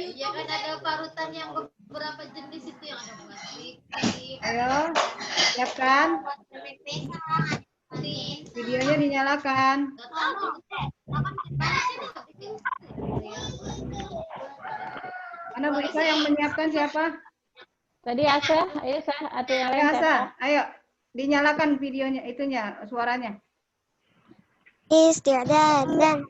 Iya kan ada parutan yang beberapa jenis itu yang ada plastik. Ayo, siapkan. Videonya dinyalakan. Mana Bu Ika yang menyiapkan siapa? Tadi Asa, ayo Sah, atau yang lain Ya, siapa? ayo dinyalakan videonya, itunya, suaranya. Istiadat dan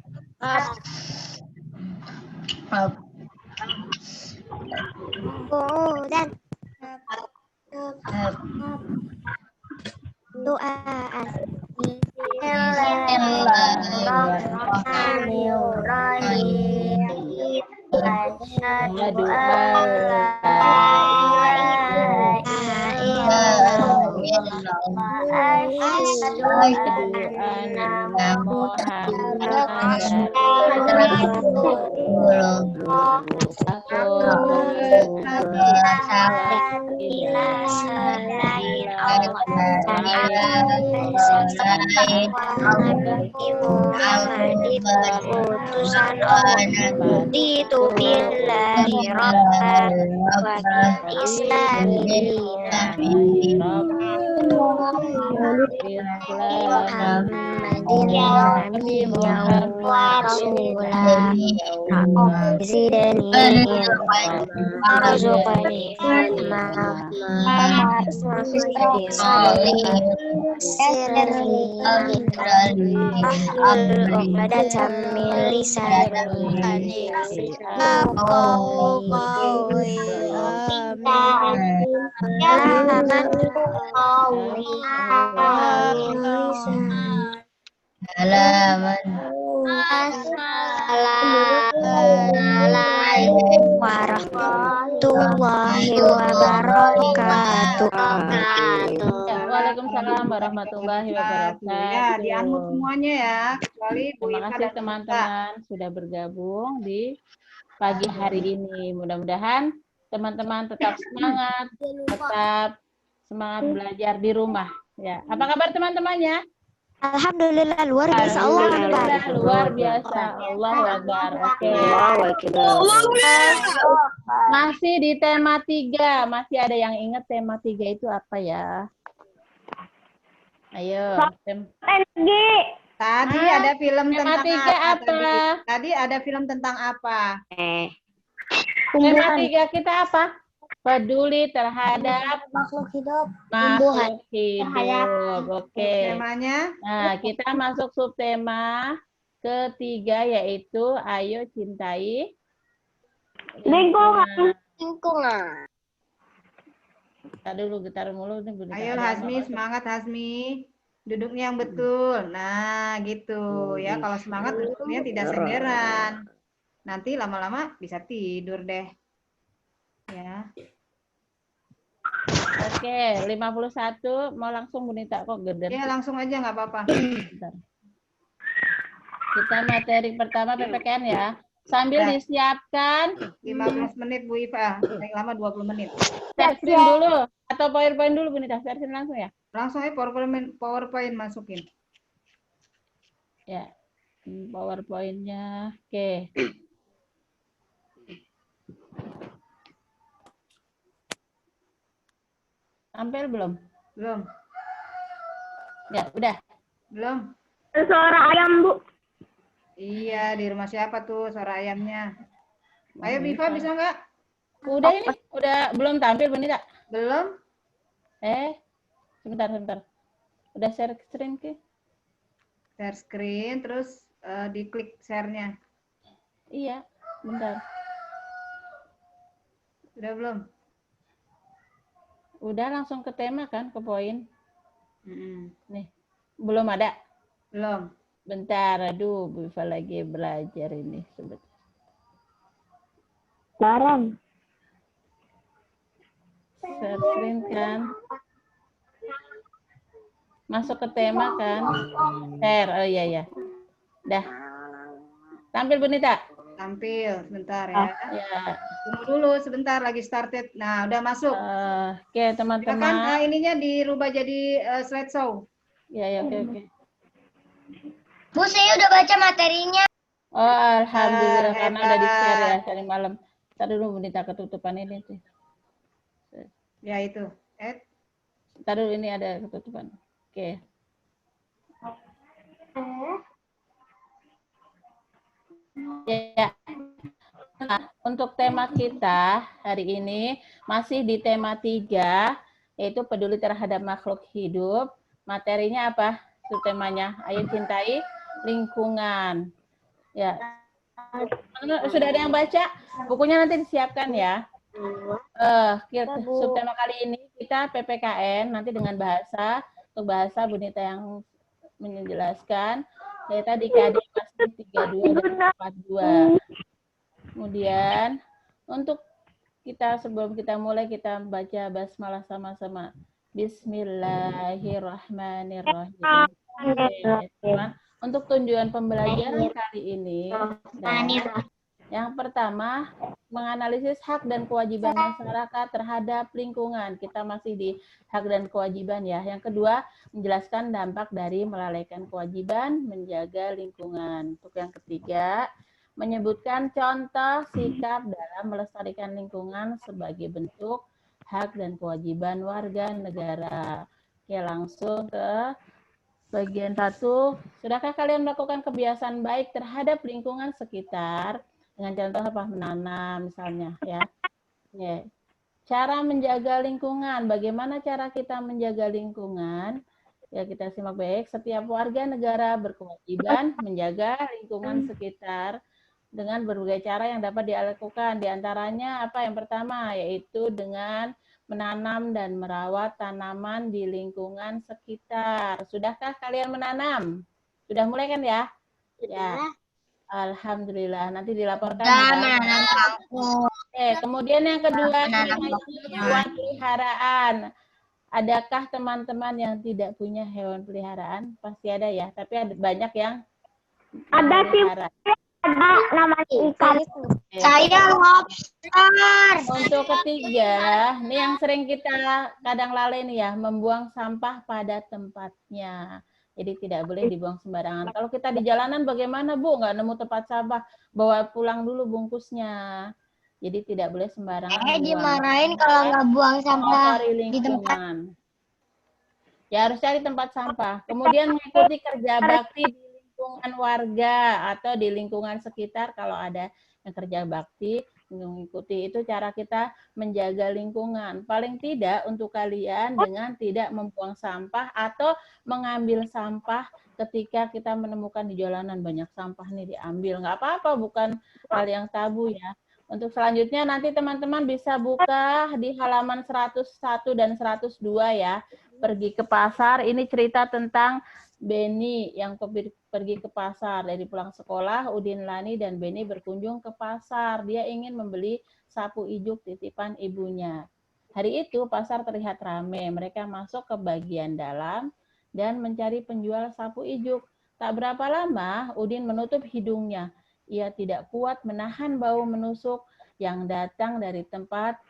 doaan. Bismillahirrahmanirrahim. Asyhadu an la ilaha illallah wa asyhadu anna Muhammadan utusan Allah ditubillahi rabban wa bil islami Muhammadin nabiyyan wa rasulan zidni warzuqni fahma bi sadri sirri ahlul uqdatan min lisani yafqahu qawli Assalamualaikum warahmatullahi wabarakatuh. Waalaikumsalam warahmatullahi wabarakatuh. Ya, di-unmute semuanya ya, kecuali Bu Terima Ika kasih dan teman-teman sudah bergabung di pagi hari ini. Mudah-mudahan teman-teman tetap semangat, tetap semangat belajar di rumah. Ya, apa kabar teman-temannya? Alhamdulillah luar biasa. Allah Alhamdulillah luar biasa. Allahu Akbar. Oke. Masih di tema 3. Masih ada yang ingat tema 3 itu apa ya? Ayo. Tadi ada film tema tentang 3 apa? apa? Tadi ada film tentang apa? Tema 3 kita apa? Peduli terhadap makhluk hidup. makhluk hidup. Oke. Temanya? Nah, kita masuk subtema ketiga yaitu ayo cintai lingkungan. Kita dulu getar mulu nih. Ayo Hasmi, semangat Hasmi. Duduknya yang betul. Nah, gitu ya. Kalau semangat duduknya tidak senderan. Nanti lama-lama bisa tidur deh. Ya. Oke, 51 mau langsung Bunita kok gede. Ya, langsung aja nggak apa-apa. Kita materi pertama PPKN ya. Sambil disiapkan 15 menit Bu Iva, paling lama 20 menit. share screen dulu atau PowerPoint dulu Bunita, share screen langsung ya. Langsung aja PowerPoint masukin. Ya. PowerPoint-nya. Oke. Tampil belum? Belum. Ya, udah. Belum. Suara ayam, Bu. Iya, di rumah siapa tuh suara ayamnya? Ayo Biva bisa nggak? Udah ini, udah belum tampil Bunita? Belum? Sebentar. Udah share screen ke? Share screen, terus diklik share-nya. Iya, bentar. Udah belum? Udah langsung ke tema kan, ke poin. Nih, belum ada? Belum. Bentar, aduh, Bu Iva lagi belajar ini. Sebentar. Barang. Share screen kan. Masuk ke tema kan. Share, oh iya. Dah. Tampil Bunita? Tampil, sebentar ya. Ya. Tunggu dulu sebentar, lagi started. Nah, udah masuk. Oke, teman-teman. Silakan ininya dirubah jadi slideshow. Ya, oke. Bu, saya udah baca materinya. Oh, alhamdulillah karena udah di-share ya tadi malam. Ntar dulu Bunita ketutupan ini tuh. Ya itu. Ntar dulu ini ada ketutupan. Oke. Ya. Nah, untuk tema kita hari ini masih di tema 3, yaitu peduli terhadap makhluk hidup. Materinya apa? Subtemanya, ayo cintai lingkungan. Ya. Sudah ada yang baca? Bukunya nanti disiapkan ya. Subtema kali ini kita PPKN, nanti dengan bahasa, untuk bahasa Bunita yang menjelaskan. Saya tadi KD pasti 32 dan 42. Kemudian untuk kita sebelum kita mulai kita baca basmalah sama-sama. Bismillahirrahmanirrahim. Untuk tujuan pembelajaran kali ini, yang pertama menganalisis hak dan kewajiban masyarakat terhadap lingkungan. Kita masih di hak dan kewajiban ya. Yang kedua, menjelaskan dampak dari melalaikan kewajiban menjaga lingkungan. Untuk yang ketiga, menyebutkan contoh sikap dalam melestarikan lingkungan sebagai bentuk hak dan kewajiban warga negara. Oke, langsung ke bagian 1. Sudahkah kalian melakukan kebiasaan baik terhadap lingkungan sekitar? Dengan contoh apa? Menanam misalnya ya. Ya. Cara menjaga lingkungan. Bagaimana cara kita menjaga lingkungan? Ya, kita simak baik. Setiap warga negara berkewajiban menjaga lingkungan sekitar dengan berbagai cara yang dapat dilakukan. Di antaranya apa? Yang pertama yaitu dengan menanam dan merawat tanaman di lingkungan sekitar. Sudahkah kalian menanam? Sudah mulai kan ya? Ya. Alhamdulillah. Nanti dilaporkan. Kemudian yang kedua, hewan peliharaan. Adakah teman-teman yang tidak punya hewan peliharaan? Pasti ada ya. Tapi ada banyak yang Ada sih. Ada namanya ikan. Saya lobster. Untuk ketiga, ini yang sering kita kadang lalai nih ya, membuang sampah pada tempatnya. Jadi tidak boleh dibuang sembarangan. Kalau kita di jalanan bagaimana Bu? Nggak nemu tempat sampah, bawa pulang dulu bungkusnya. Jadi tidak boleh sembarangan. Dimarahin kalau nggak buang sampah di tempat. Ya harus cari tempat sampah. Kemudian mengikuti kerja bakti di lingkungan warga atau di lingkungan sekitar kalau ada yang kerja bakti. Mengikuti itu cara kita menjaga lingkungan. Paling tidak untuk kalian dengan tidak membuang sampah atau mengambil sampah ketika kita menemukan di jalanan banyak sampah nih diambil. Nggak apa-apa, bukan hal yang tabu ya. Untuk selanjutnya nanti teman-teman bisa buka di halaman 101 dan 102 ya. Pergi ke pasar, ini cerita tentang Beni yang pergi ke pasar. Dari pulang sekolah, Udin, Lani, dan Beni berkunjung ke pasar. Dia ingin membeli sapu ijuk titipan ibunya. Hari itu pasar terlihat ramai. Mereka masuk ke bagian dalam dan mencari penjual sapu ijuk. Tak berapa lama, Udin menutup hidungnya. Ia tidak kuat menahan bau menusuk yang datang dari tempat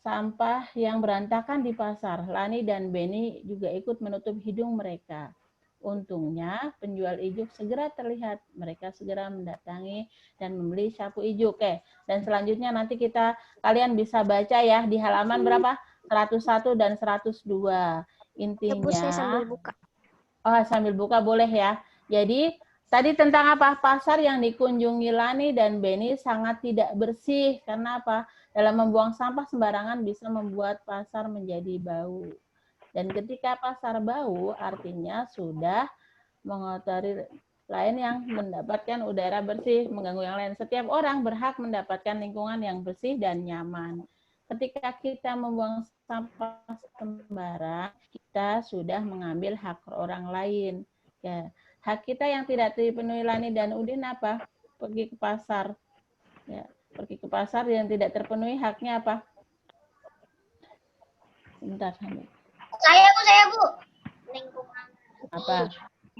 sampah yang berantakan di pasar. Lani dan Beni juga ikut menutup hidung mereka. Untungnya penjual ijuk segera terlihat. Mereka segera mendatangi dan membeli sapu ijuk. Dan selanjutnya nanti kalian bisa baca ya di halaman berapa? 101 dan 102. Intinya. Saya sambil buka. Oh, sambil buka boleh ya. Jadi tadi tentang apa? Pasar yang dikunjungi Lani dan Beni sangat tidak bersih. Karena apa? Dalam membuang sampah sembarangan bisa membuat pasar menjadi bau. Dan ketika pasar bau, artinya sudah mengotori lain yang mendapatkan udara bersih, mengganggu yang lain. Setiap orang berhak mendapatkan lingkungan yang bersih dan nyaman. Ketika kita membuang sampah sembarang, kita sudah mengambil hak orang lain. Ya. Hak kita yang tidak dipenuhi Lani dan Udin apa? Pergi ke pasar. Ya. Pergi ke pasar yang tidak terpenuhi haknya apa? Sebentar, Saya Bu. Lingkungan. Apa?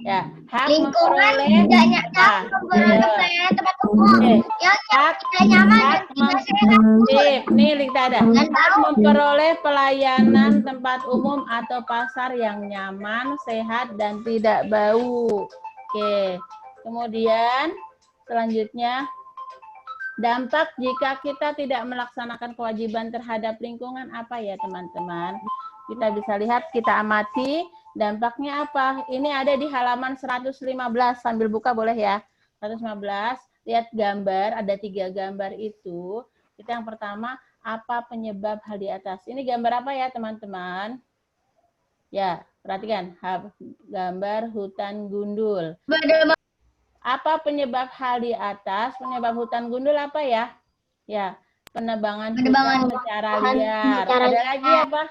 Ya, hak Lingkungan memperoleh tempat umum yang tidak nyaman dan tidak sehat. Nih, kita ada. Hak memperoleh pelayanan tempat umum atau pasar yang nyaman, sehat, dan tidak bau. Oke. Kemudian selanjutnya Dampak jika kita tidak melaksanakan kewajiban terhadap lingkungan apa ya teman-teman? Kita bisa lihat, kita amati dampaknya apa. Ini ada di halaman 115, sambil buka boleh ya. 115, lihat gambar, ada 3 gambar itu. Kita yang pertama, apa penyebab hal di atas? Ini gambar apa ya teman-teman? Ya, perhatikan, gambar hutan gundul. Apa penyebab hal di atas? Penyebab hutan gundul apa ya? Ya, penebangan hutan secara liar. Ada lagi apa?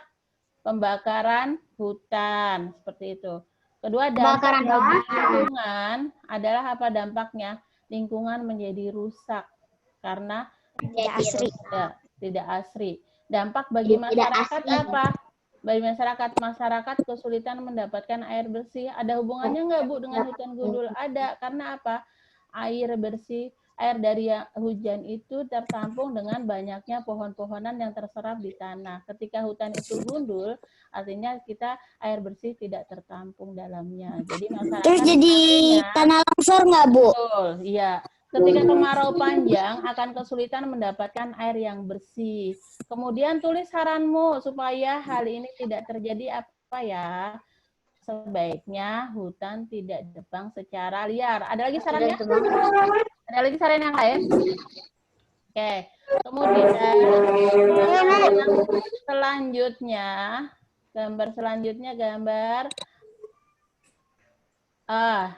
Pembakaran hutan, seperti itu. Kedua, dampak bagi lingkungan adalah apa dampaknya? Lingkungan menjadi rusak karena tidak asri. Dampak bagi masyarakat apa? Bagi masyarakat kesulitan mendapatkan air bersih. Ada hubungannya nggak Bu dengan hutan gundul? Ada, karena apa? Air bersih, air dari hujan itu tertampung dengan banyaknya pohon-pohonan yang terserap di tanah. Ketika hutan itu gundul, artinya kita air bersih tidak tertampung dalamnya. Jadi masyarakat Terus jadi tanah longsor nggak Bu? Betul, iya. Ketika kemarau panjang akan kesulitan mendapatkan air yang bersih. Kemudian tulis saranmu supaya hal ini tidak terjadi apa ya? Sebaiknya hutan tidak ditebang secara liar. Ada lagi sarannya? Ada lagi saran yang lain? Oke. Kemudian selanjutnya, gambar selanjutnya gambar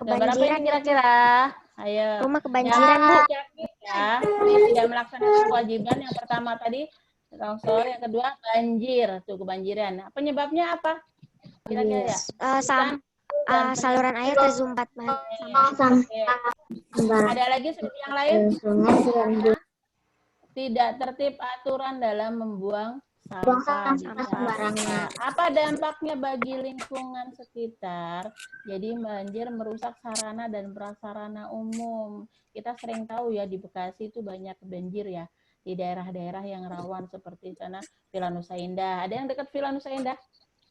gambar apa ini kira-kira? Ayo. Rumah kebanjiran, Bu. Ya, ini tidak melaksanakan kewajiban. Yang pertama tadi longsor, yang kedua banjir, tuh kebanjiran. Nah, penyebabnya apa? Kira-kira ya? Saluran air tersumbat. Ada lagi seperti yang lain? Tidak tertib aturan dalam membuang sampah sembarangan. Apa dampaknya bagi lingkungan sekitar? Jadi banjir merusak sarana dan prasarana umum. Kita sering tahu ya di Bekasi itu banyak banjir ya. Di daerah-daerah yang rawan seperti sana Villa Nusa Indah. Ada yang dekat Villa Nusa Indah?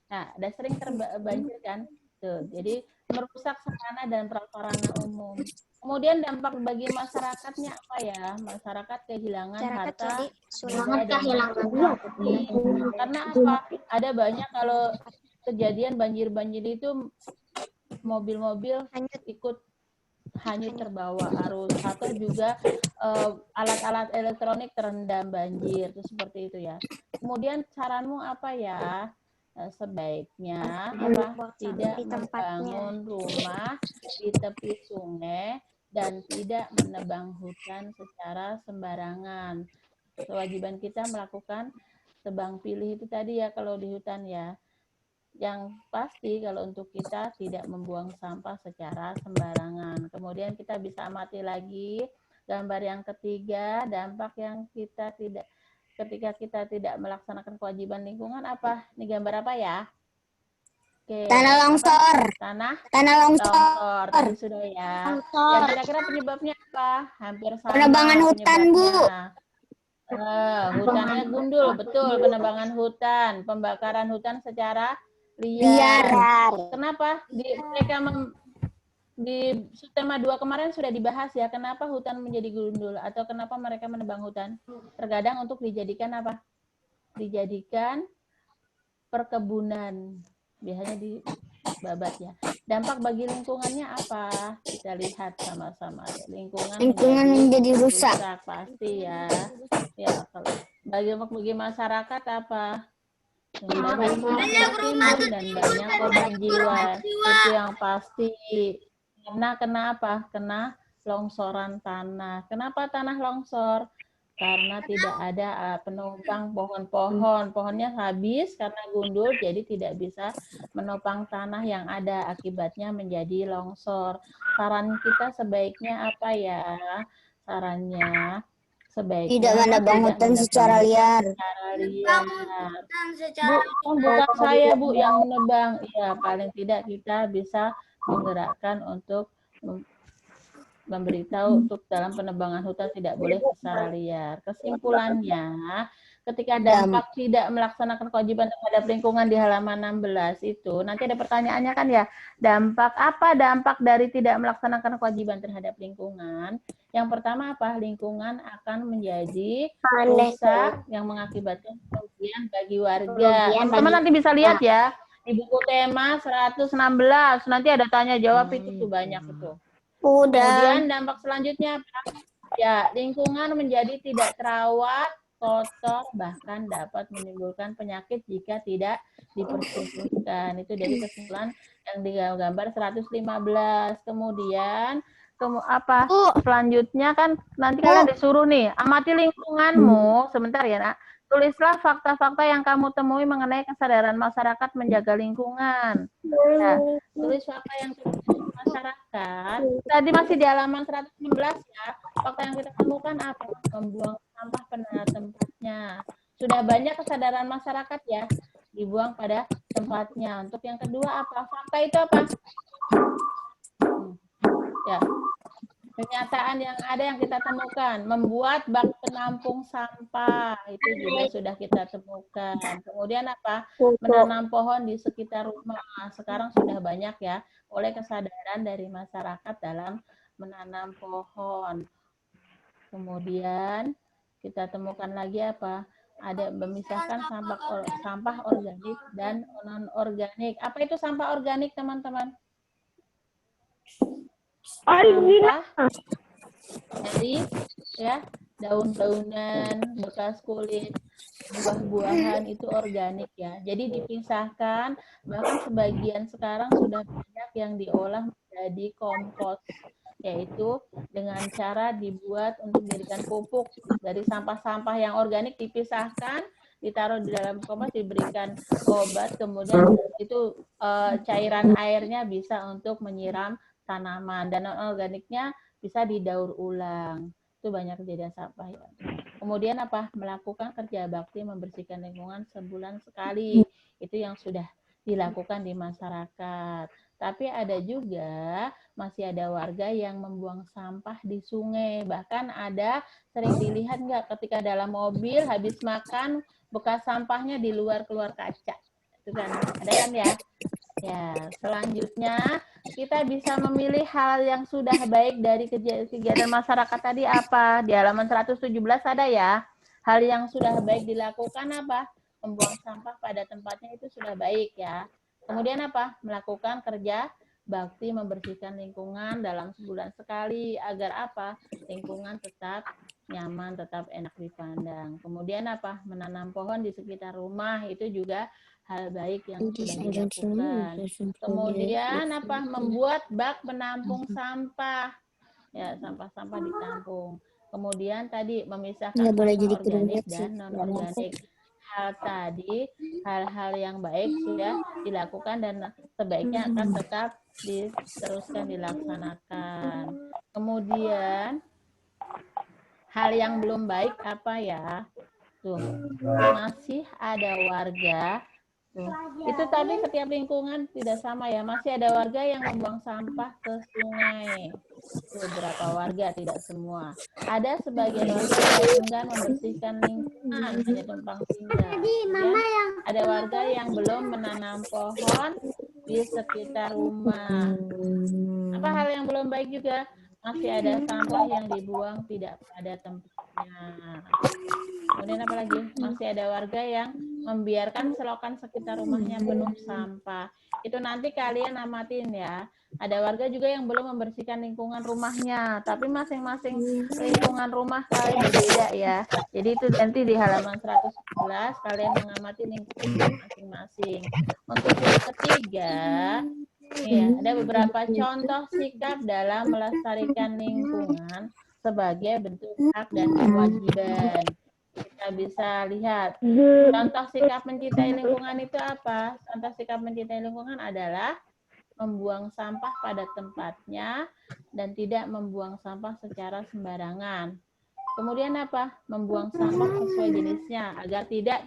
Nah, ada sering terbanjir kan? Tuh, jadi merusak sarana dan prasarana umum. Kemudian dampak bagi masyarakatnya apa ya? Masyarakat kehilangan harta, karena apa? Ada banyak kalau kejadian banjir-banjir itu mobil-mobil ikut hanyut terbawa arus, atau juga alat-alat elektronik terendam banjir, itu seperti itu ya. Kemudian saranmu apa ya? Sebaiknya apa? Tidak membangun rumah di tepi sungai dan tidak menebang hutan secara sembarangan. Kewajiban kita melakukan tebang pilih itu tadi ya kalau di hutan ya. Yang pasti kalau untuk kita tidak membuang sampah secara sembarangan. Kemudian kita bisa amati lagi gambar yang ketiga, dampak yang kita tidak ketika kita tidak melaksanakan kewajiban lingkungan apa? Ini gambar apa ya? Oke. Tanah longsor. Tanah longsor. Tadi sudah ya. Yang kira-kira penyebabnya apa? Hampir sama. Penebangan hutan, Bu. Hutannya gundul, betul. Penebangan hutan, pembakaran hutan secara liar. Kenapa? Di tema 2 kemarin sudah dibahas ya, kenapa hutan menjadi gundul atau kenapa mereka menebang hutan. Terkadang untuk dijadikan apa? Dijadikan perkebunan. Biasanya di babat ya. Dampak bagi lingkungannya apa? Kita lihat sama-sama. Lingkungan menjadi rusak pasti ya. Ya, kalau bagi masyarakat apa? Banyak rumah dan banyak korban jiwa. Itu yang pasti. Karena kenapa? Kena longsoran tanah. Kenapa tanah longsor? Karena tidak ada penopang pohon-pohon. Pohonnya habis karena gundul, jadi tidak bisa menopang tanah yang ada. Akibatnya menjadi longsor. Saran kita sebaiknya apa ya? Sarannya sebaiknya tidak menebang hutan secara liar. Bu, bukan saya Bu yang menebang. Ya, paling tidak kita bisa menggerakkan untuk memberitahu untuk dalam penebangan hutan tidak boleh secara liar. Kesimpulannya, ketika dampak tidak melaksanakan kewajiban terhadap lingkungan di halaman 16 itu, nanti ada pertanyaannya kan ya, dampak apa dampak dari tidak melaksanakan kewajiban terhadap lingkungan? Yang pertama apa? Lingkungan akan menjadi rusak yang mengakibatkan kerugian bagi warga. Teman-teman nanti bisa lihat ya, di buku tema 116, nanti ada tanya jawab itu tuh banyak itu. Kemudian dampak selanjutnya apa? Ya, lingkungan menjadi tidak terawat, kotor, bahkan dapat menimbulkan penyakit jika tidak dipersihkan. Itu dari kesimpulan yang digambar 115. Kemudian apa? Selanjutnya kan nanti kalian disuruh nih, amati lingkunganmu. Sebentar ya, Nak. Tulislah fakta-fakta yang kamu temui mengenai kesadaran masyarakat menjaga lingkungan. Nah, tulis fakta yang terjadi masyarakat. Tadi masih di halaman 116 ya. Fakta yang kita temukan apa? Membuang sampah pada tempatnya. Sudah banyak kesadaran masyarakat ya, dibuang pada tempatnya. Untuk yang kedua apa? Fakta itu apa? Ya. Kenyataan yang ada yang kita temukan, membuat bak penampung sampah, itu juga sudah kita temukan. Kemudian apa? Menanam pohon di sekitar rumah. Sekarang sudah banyak ya, oleh kesadaran dari masyarakat dalam menanam pohon. Kemudian kita temukan lagi apa? Ada memisahkan sampah organik dan non-organik. Apa itu sampah organik, teman-teman? Sampah dari ya daun-daunan, bekas kulit, buah-buahan itu organik ya. Jadi dipisahkan, bahkan sebagian sekarang sudah banyak yang diolah menjadi kompos, yaitu dengan cara dibuat untuk dijadikan pupuk. Dari sampah-sampah yang organik dipisahkan, ditaruh di dalam kompos, diberikan obat, kemudian itu cairan airnya bisa untuk menyiram tanaman, dan non-organiknya bisa didaur ulang. Itu banyak kejadian sampah ya. Kemudian apa? Melakukan kerja bakti membersihkan lingkungan sebulan sekali. Itu yang sudah dilakukan di masyarakat. Tapi ada juga masih ada warga yang membuang sampah di sungai. Bahkan ada sering dilihat nggak ketika dalam mobil habis makan bekas sampahnya di luar keluar kaca. Itu kan ada kan ya? Ya, selanjutnya kita bisa memilih hal yang sudah baik dari kegiatan masyarakat tadi apa? Di halaman 117 ada ya. Hal yang sudah baik dilakukan apa? Membuang sampah pada tempatnya itu sudah baik ya. Kemudian apa? Melakukan kerja bakti membersihkan lingkungan dalam sebulan sekali agar apa? Lingkungan tetap nyaman, tetap enak dipandang. Kemudian apa? Menanam pohon di sekitar rumah itu juga hal baik yang sudah dilakukan. Kemudian apa? Membuat bak penampung sampah. Ya, sampah-sampah ditampung. Kemudian tadi memisahkan sampah organik dan non-organik. Hal-hal yang baik sudah dilakukan dan sebaiknya akan tetap diteruskan dilaksanakan. Kemudian hal yang belum baik apa ya? Tuh, masih ada warga. Tuh. Itu tadi setiap lingkungan tidak sama ya. Masih ada warga yang membuang sampah ke sungai. Beberapa warga, tidak semua. Ada sebagian warga yang enggan membersihkan lingkungan, hanya tumpang tinggal. Ada warga yang belum menanam pohon di sekitar rumah. Apa hal yang belum baik juga? Masih ada sampah yang dibuang tidak pada tempatnya. Kemudian apa lagi? Masih ada warga yang membiarkan selokan sekitar rumahnya penuh sampah. Itu nanti kalian amatin ya. Ada warga juga yang belum membersihkan lingkungan rumahnya, tapi masing-masing lingkungan rumah kalian berbeda ya. Jadi itu nanti di halaman 111 kalian mengamati lingkungan masing-masing. Untuk yang ketiga, ya, ada beberapa contoh sikap dalam melestarikan lingkungan sebagai bentuk hak dan kewajiban. Kita bisa lihat contoh sikap mencintai lingkungan itu apa? Contoh sikap mencintai lingkungan adalah membuang sampah pada tempatnya dan tidak membuang sampah secara sembarangan. Kemudian apa? Membuang sampah sesuai jenisnya agar tidak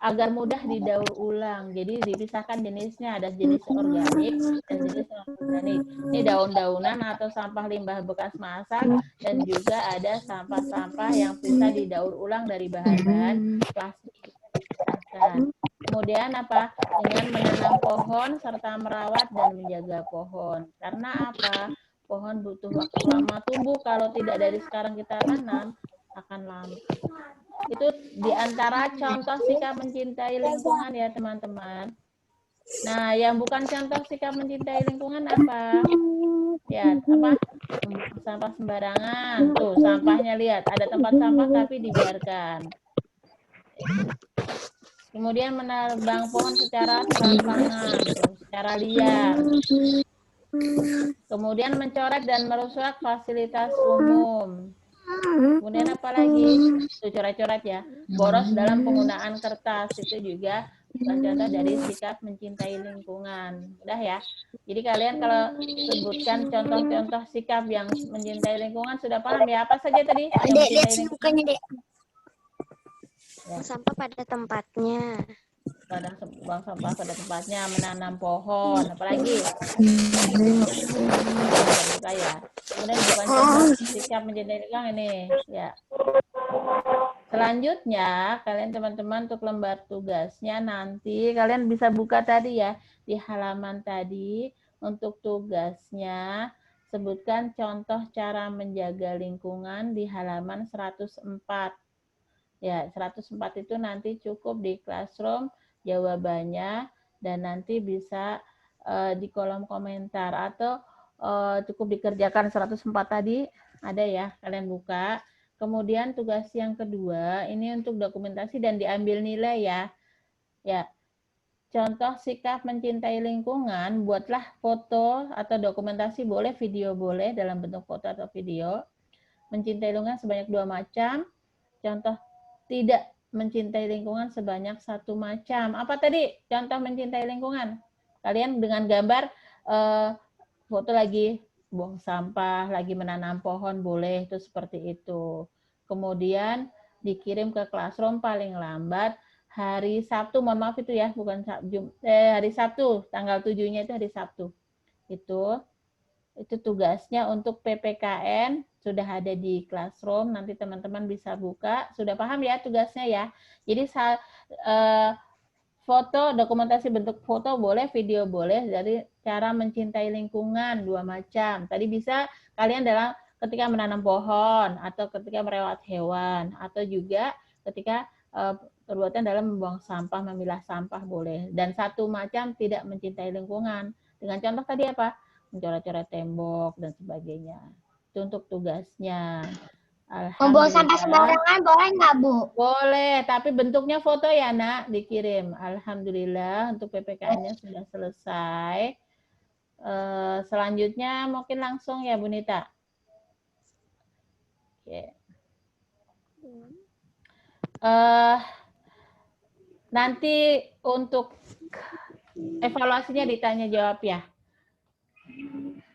agar mudah didaur ulang. Jadi dipisahkan jenisnya, ada jenis organik dan jenis non-organik. Ini daun-daunan atau sampah limbah bekas masak, dan juga ada sampah-sampah yang bisa didaur ulang dari bahan-bahan plastik. Kemudian apa? Dengan menanam pohon serta merawat dan menjaga pohon. Karena apa? Pohon butuh waktu lama tumbuh, kalau tidak dari sekarang kita tanam, akan lama. Itu diantara contoh sikap mencintai lingkungan ya teman-teman. Nah, yang bukan contoh sikap mencintai lingkungan apa? Ya, apa? Sampah sembarangan. Tuh, sampahnya lihat. Ada tempat sampah tapi dibiarkan. Kemudian menebang pohon secara serampangan, secara liar. Kemudian mencoret dan merusak fasilitas umum. Kemudian apa lagi? Itu coret-coret ya. Boros dalam penggunaan kertas, itu juga contoh dari sikap mencintai lingkungan. Udah ya. Jadi kalian kalau sebutkan contoh-contoh sikap yang mencintai lingkungan sudah paham ya? Apa saja tadi yang Dek, mencintai lihat lingkungan? mukanya, Dek. Ya. Sampah pada tempatnya. Pada buang sampah pada tempatnya, menanam pohon, apalagi ya. Kemudian bukan contoh sikap mencintai lingkungan ini ya. Selanjutnya kalian teman-teman untuk lembar tugasnya nanti kalian bisa buka tadi ya di halaman tadi. Untuk tugasnya sebutkan contoh cara menjaga lingkungan di halaman 104. Ya, 104 itu nanti cukup di classroom jawabannya, dan nanti bisa di kolom komentar, atau cukup dikerjakan 104 tadi, ada ya, kalian buka. Kemudian tugas yang kedua, ini untuk dokumentasi dan diambil nilai ya. Ya, contoh sikap mencintai lingkungan, buatlah foto atau dokumentasi boleh, video boleh, dalam bentuk foto atau video. Mencintai lingkungan sebanyak 2 macam. Contoh tidak mencintai lingkungan sebanyak 1 macam. Apa tadi contoh mencintai lingkungan? Kalian dengan gambar foto lagi buang sampah, lagi menanam pohon, boleh itu seperti itu. Kemudian dikirim ke classroom paling lambat hari Sabtu, mohon maaf itu ya, bukan hari Sabtu, tanggal 7-nya itu hari Sabtu. Itu tugasnya untuk PPKN, sudah ada di classroom, nanti teman-teman bisa buka. Sudah paham ya tugasnya ya? Jadi foto, dokumentasi bentuk foto boleh, video boleh, dari cara mencintai lingkungan 2 macam. Tadi bisa kalian dalam ketika menanam pohon, atau ketika merawat hewan, atau juga ketika perbuatan dalam membuang sampah, memilah sampah boleh. Dan 1 macam tidak mencintai lingkungan. Dengan contoh tadi apa? Mencoret-coret tembok dan sebagainya. Itu untuk tugasnya. Membuang sampah sembarangan boleh nggak, Bu? Boleh, tapi bentuknya foto ya, Nak, dikirim. Alhamdulillah untuk PPKN-nya sudah selesai. Selanjutnya mungkin langsung ya, Bu Nita. Oke. Nanti untuk evaluasinya ditanya jawab ya.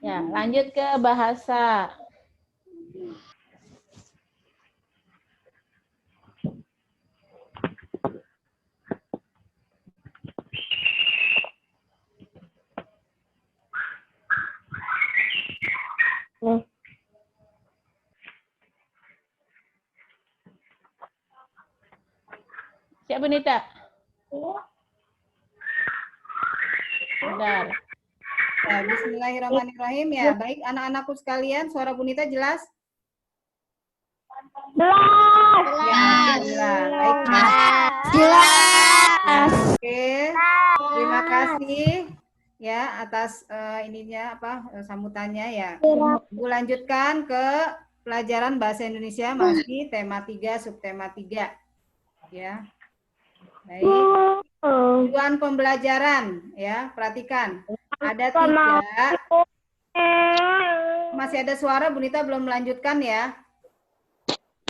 Ya, lanjut ke bahasa. Siap, Bu Nita? Bentar. Ya, bismillahirrahmanirrahim ya. Baik anak-anakku sekalian, suara Bu Nita jelas? Jelas. Ya, baik. Jelas. Oke. Terima kasih ya atas sambutannya ya. Bu lanjutkan ke pelajaran bahasa Indonesia, masih tema 3, subtema 3. Ya. Baik. Tujuan pembelajaran ya, perhatikan. Ada 3. Masih ada suara, Bu Nita belum melanjutkan ya.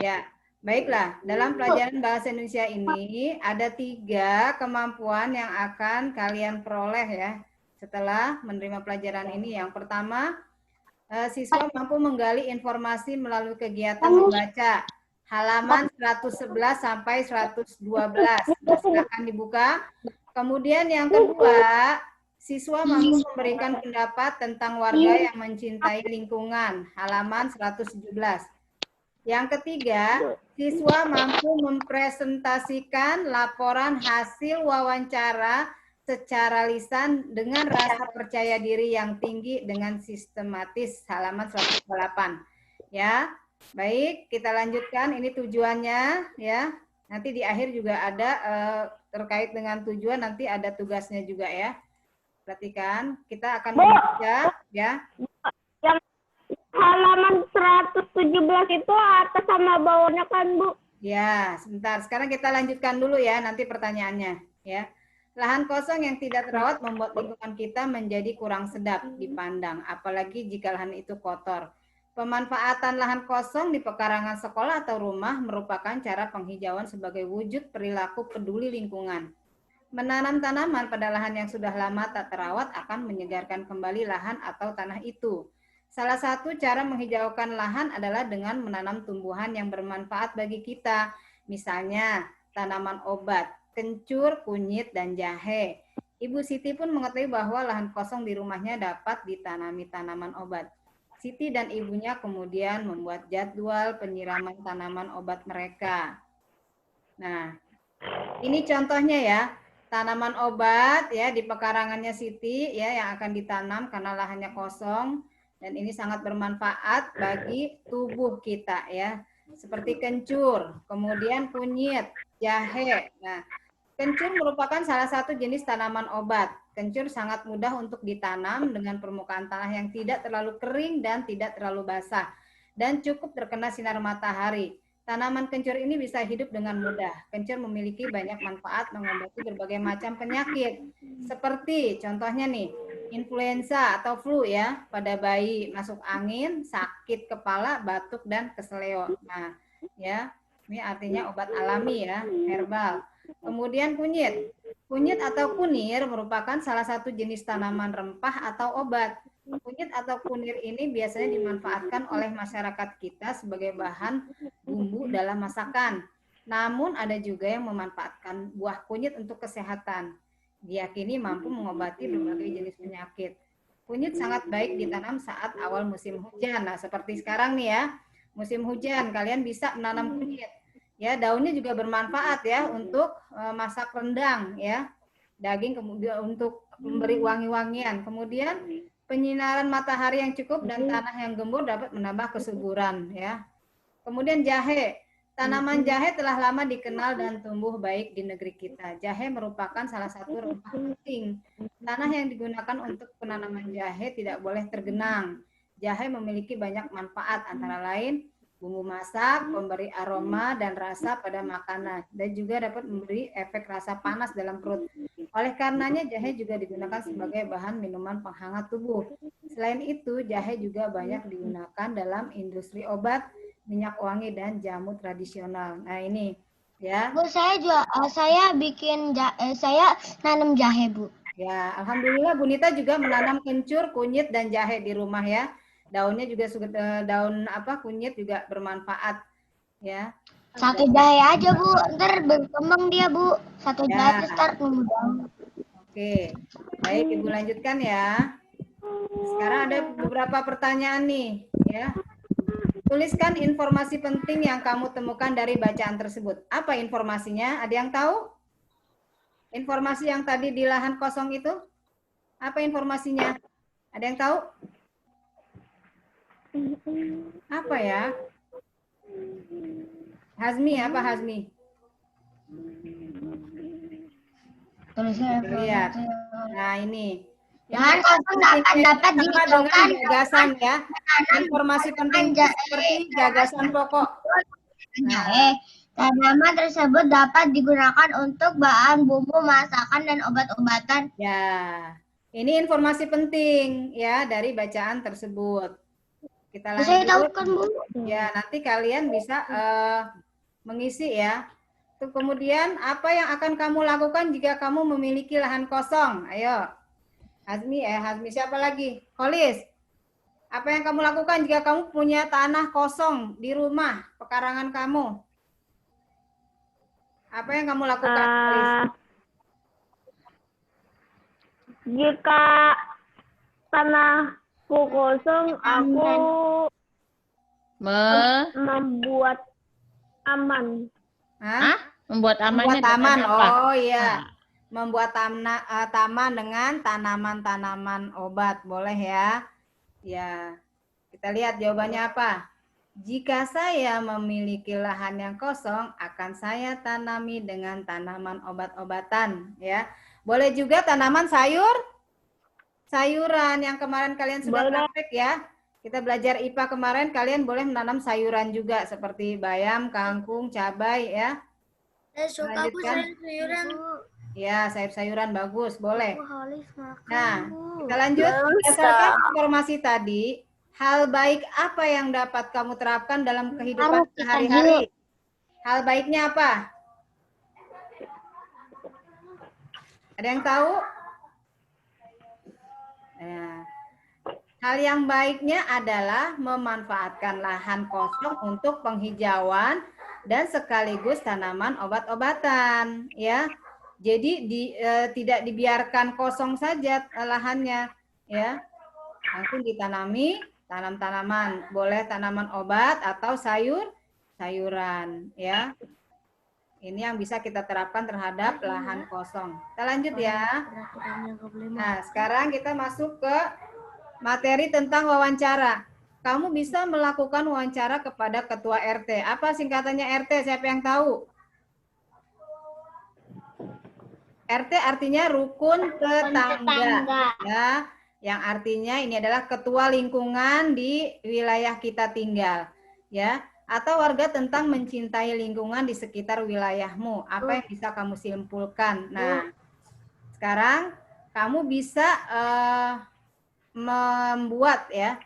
Ya, baiklah. Dalam pelajaran bahasa Indonesia ini ada 3 kemampuan yang akan kalian peroleh ya setelah menerima pelajaran ini. Yang pertama, siswa mampu menggali informasi melalui kegiatan membaca. halaman 111 sampai 112. Nah, silakan dibuka. Kemudian yang kedua, siswa mampu memberikan pendapat tentang warga yang mencintai lingkungan, halaman 117. Yang ketiga, siswa mampu mempresentasikan laporan hasil wawancara secara lisan dengan rasa percaya diri yang tinggi dengan sistematis, halaman 108. Ya, baik, kita lanjutkan. Ini tujuannya, ya. Nanti di akhir juga ada terkait dengan tujuan, nanti ada tugasnya juga ya. Perhatikan, kita akan membaca, ya. Halaman 117 itu atas sama bawahnya kan, Bu? Ya, sebentar. Sekarang kita lanjutkan dulu ya, nanti pertanyaannya. Ya, lahan kosong yang tidak terawat membuat lingkungan kita menjadi kurang sedap dipandang, apalagi jika lahan itu kotor. Pemanfaatan lahan kosong di pekarangan sekolah atau rumah merupakan cara penghijauan sebagai wujud perilaku peduli lingkungan. Menanam tanaman pada lahan yang sudah lama tak terawat akan menyegarkan kembali lahan atau tanah itu. Salah satu cara menghijaukan lahan adalah dengan menanam tumbuhan yang bermanfaat bagi kita. Misalnya, tanaman obat, kencur, kunyit, dan jahe. Ibu Siti pun mengetahui bahwa lahan kosong di rumahnya dapat ditanami tanaman obat. Siti dan ibunya kemudian membuat jadwal penyiraman tanaman obat mereka. Nah, ini contohnya ya. Tanaman obat ya di pekarangannya Siti ya yang akan ditanam karena lahannya kosong. Dan ini sangat bermanfaat bagi tubuh kita ya. Seperti kencur, kemudian kunyit, jahe. Nah, kencur merupakan salah satu jenis tanaman obat. Kencur sangat mudah untuk ditanam dengan permukaan tanah yang tidak terlalu kering dan tidak terlalu basah. Dan cukup terkena sinar matahari. Tanaman kencur ini bisa hidup dengan mudah. Kencur memiliki banyak manfaat mengobati berbagai macam penyakit. Seperti contohnya nih, influenza atau flu ya pada bayi, masuk angin, sakit kepala, batuk dan keseleo. Nah, ya, ini artinya obat alami ya, herbal. Kemudian kunyit. Kunyit atau kunir merupakan salah satu jenis tanaman rempah atau obat. Kunyit atau kunir ini biasanya dimanfaatkan oleh masyarakat kita sebagai bahan bumbu dalam masakan. Namun ada juga yang memanfaatkan buah kunyit untuk kesehatan. Diyakini mampu mengobati berbagai jenis penyakit. Kunyit sangat baik ditanam saat awal musim hujan. Nah, seperti sekarang nih ya, musim hujan, kalian bisa menanam kunyit. Ya, daunnya juga bermanfaat ya untuk masak rendang ya. Daging kemudian untuk memberi wangi-wangian. Kemudian penyinaran matahari yang cukup dan tanah yang gembur dapat menambah kesuburan ya. Kemudian jahe. Tanaman jahe telah lama dikenal dan tumbuh baik di negeri kita. Jahe merupakan salah satu rempah penting. Tanah yang digunakan untuk penanaman jahe tidak boleh tergenang. Jahe memiliki banyak manfaat antara lain bumbu masak, pemberi aroma dan rasa pada makanan, dan juga dapat memberi efek rasa panas dalam perut. Oleh karenanya jahe juga digunakan sebagai bahan minuman penghangat tubuh. Selain itu, jahe juga banyak digunakan dalam industri obat, minyak wangi dan jamu tradisional. Nah, ini ya. Bu, saya bikin saya nanam jahe, Bu. Ya, alhamdulillah Bu Nita juga menanam kencur, kunyit dan jahe di rumah ya. Daunnya juga daun kunyit juga bermanfaat ya. Satu jahe aja, Bu. Ntar berkembang dia, Bu. Satu jahe start tumbuh daun. Oke. Baik, Ibu lanjutkan ya. Sekarang ada beberapa pertanyaan nih ya. Tuliskan informasi penting yang kamu temukan dari bacaan tersebut. Apa informasinya? Ada yang tahu? Informasi yang tadi di lahan kosong itu? Apa informasinya? Ada yang tahu? Apa ya? Hazmi, apa Hazmi? Lihat. Nah, ini. Lahan kosong dapat dihijaukan gagasan ya. Informasi penting seperti gagasan pokok. Jahe. Tanaman tersebut dapat digunakan untuk bahan bumbu masakan dan obat-obatan. Ya. Ini informasi penting ya dari bacaan tersebut. Kita lanjut. Saya tahu kan, Bu. Ya, nanti kalian bisa mengisi ya. Terus kemudian apa yang akan kamu lakukan jika kamu memiliki lahan kosong? Ayo. Hazmi Hazmi siapa lagi? Kholis. Apa yang kamu lakukan jika kamu punya tanah kosong di rumah pekarangan kamu? Apa yang kamu lakukan, Alice? Jika tanahku kosong, aku membuat aman. Hah? Membuat amannya Membuat taman. dengan apa? Oh iya. Membuat taman dengan tanaman-tanaman obat. Boleh ya? Ya. Kita lihat jawabannya apa. Jika saya memiliki lahan yang kosong, akan saya tanami dengan tanaman obat-obatan. Ya. Boleh juga tanaman sayuran yang kemarin kalian sudah praktek ya. Kita belajar IPA kemarin, kalian boleh menanam sayuran juga seperti bayam, kangkung, cabai ya. Suka aku sayur-sayuran. Ya, sayur-sayuran bagus, boleh. Nah, kita Bagus, lanjut. Berdasarkan Kak. informasi tadi, hal baik apa yang dapat kamu terapkan dalam kehidupan sehari-hari? Hal baiknya apa? Ada yang tahu? Ya. Hal yang baiknya adalah memanfaatkan lahan kosong untuk penghijauan dan sekaligus tanaman obat-obatan, ya. Jadi tidak dibiarkan kosong saja lahannya, ya. Langsung ditanami tanam-tanaman, boleh tanaman obat atau sayuran, ya. Ini yang bisa kita terapkan terhadap lahan kosong. Kita lanjut ya. Nah, sekarang kita masuk ke materi tentang wawancara. Kamu bisa melakukan wawancara kepada ketua RT. Apa singkatannya RT? Siapa yang tahu? RT artinya rukun tetangga. Ya, yang artinya ini adalah ketua lingkungan di wilayah kita tinggal. Ya, atau warga tentang mencintai lingkungan di sekitar wilayahmu. Apa yang bisa kamu simpulkan? Nah, sekarang kamu bisa membuat ya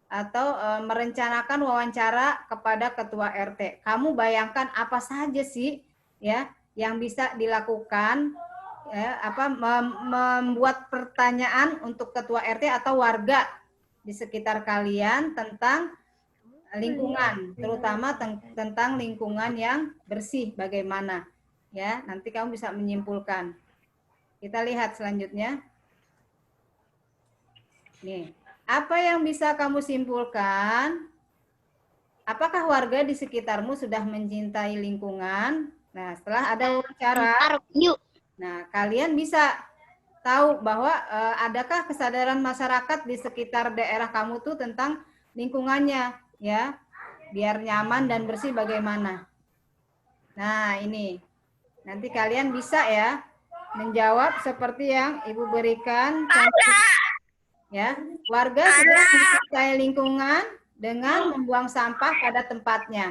atau merencanakan wawancara kepada ketua RT. Kamu bayangkan apa saja sih ya yang bisa dilakukan ya, membuat pertanyaan untuk ketua RT atau warga di sekitar kalian tentang lingkungan, terutama tentang lingkungan yang bersih bagaimana ya. Nanti kamu bisa menyimpulkan. Kita lihat selanjutnya. Nih, apa yang bisa kamu simpulkan? Apakah warga di sekitarmu sudah mencintai lingkungan? Nah, setelah ada wawancara, nah kalian bisa tahu bahwa adakah kesadaran masyarakat di sekitar daerah kamu tuh tentang lingkungannya, ya, biar nyaman dan bersih bagaimana. Nah, ini nanti kalian bisa ya menjawab seperti yang Ibu berikan contoh. Ya, warga sudah mencintai lingkungan dengan membuang sampah pada tempatnya.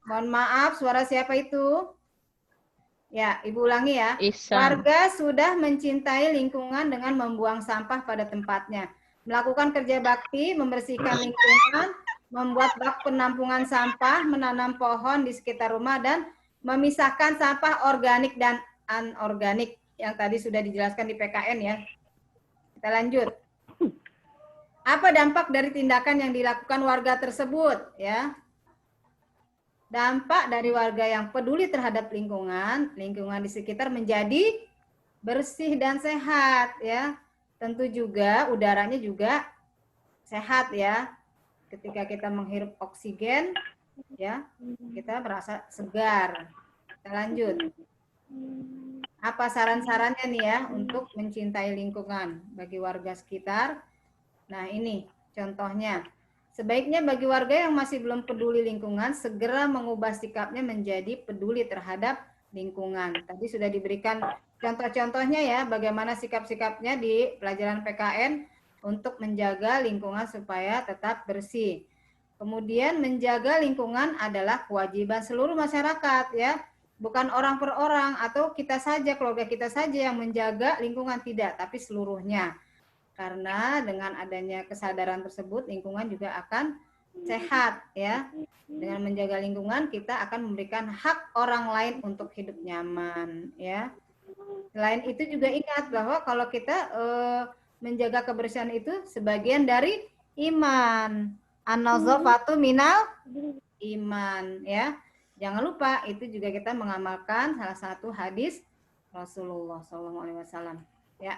Mohon maaf, suara siapa itu? Ya, Ibu ulangi ya. Ihsan. Warga sudah mencintai lingkungan dengan membuang sampah pada tempatnya. Melakukan kerja bakti, membersihkan lingkungan, membuat bak penampungan sampah, menanam pohon di sekitar rumah, dan memisahkan sampah organik dan anorganik yang tadi sudah dijelaskan di PKN ya. Kita lanjut. Apa dampak dari tindakan yang dilakukan warga tersebut? Ya, dampak dari warga yang peduli terhadap lingkungan di sekitar menjadi bersih dan sehat. Ya, tentu juga udaranya juga sehat ya. Ketika kita menghirup oksigen, ya, kita merasa segar. Kita lanjut. Apa saran-sarannya nih ya untuk mencintai lingkungan bagi warga sekitar? Nah, ini contohnya. Sebaiknya bagi warga yang masih belum peduli lingkungan, segera mengubah sikapnya menjadi peduli terhadap lingkungan. Tadi sudah diberikan contoh-contohnya ya, bagaimana sikap-sikapnya di pelajaran PKN untuk menjaga lingkungan supaya tetap bersih. Kemudian menjaga lingkungan adalah kewajiban seluruh masyarakat ya. Bukan orang per orang atau kita saja, keluarga kita saja yang menjaga lingkungan, tidak, tapi seluruhnya. Karena dengan adanya kesadaran tersebut, lingkungan juga akan sehat ya. Dengan menjaga lingkungan, kita akan memberikan hak orang lain untuk hidup nyaman ya. Selain itu juga ingat bahwa kalau kita menjaga kebersihan itu sebagian dari iman. An-nazafatu minal iman, ya. Jangan lupa itu juga kita mengamalkan salah satu hadis Rasulullah SAW. Ya.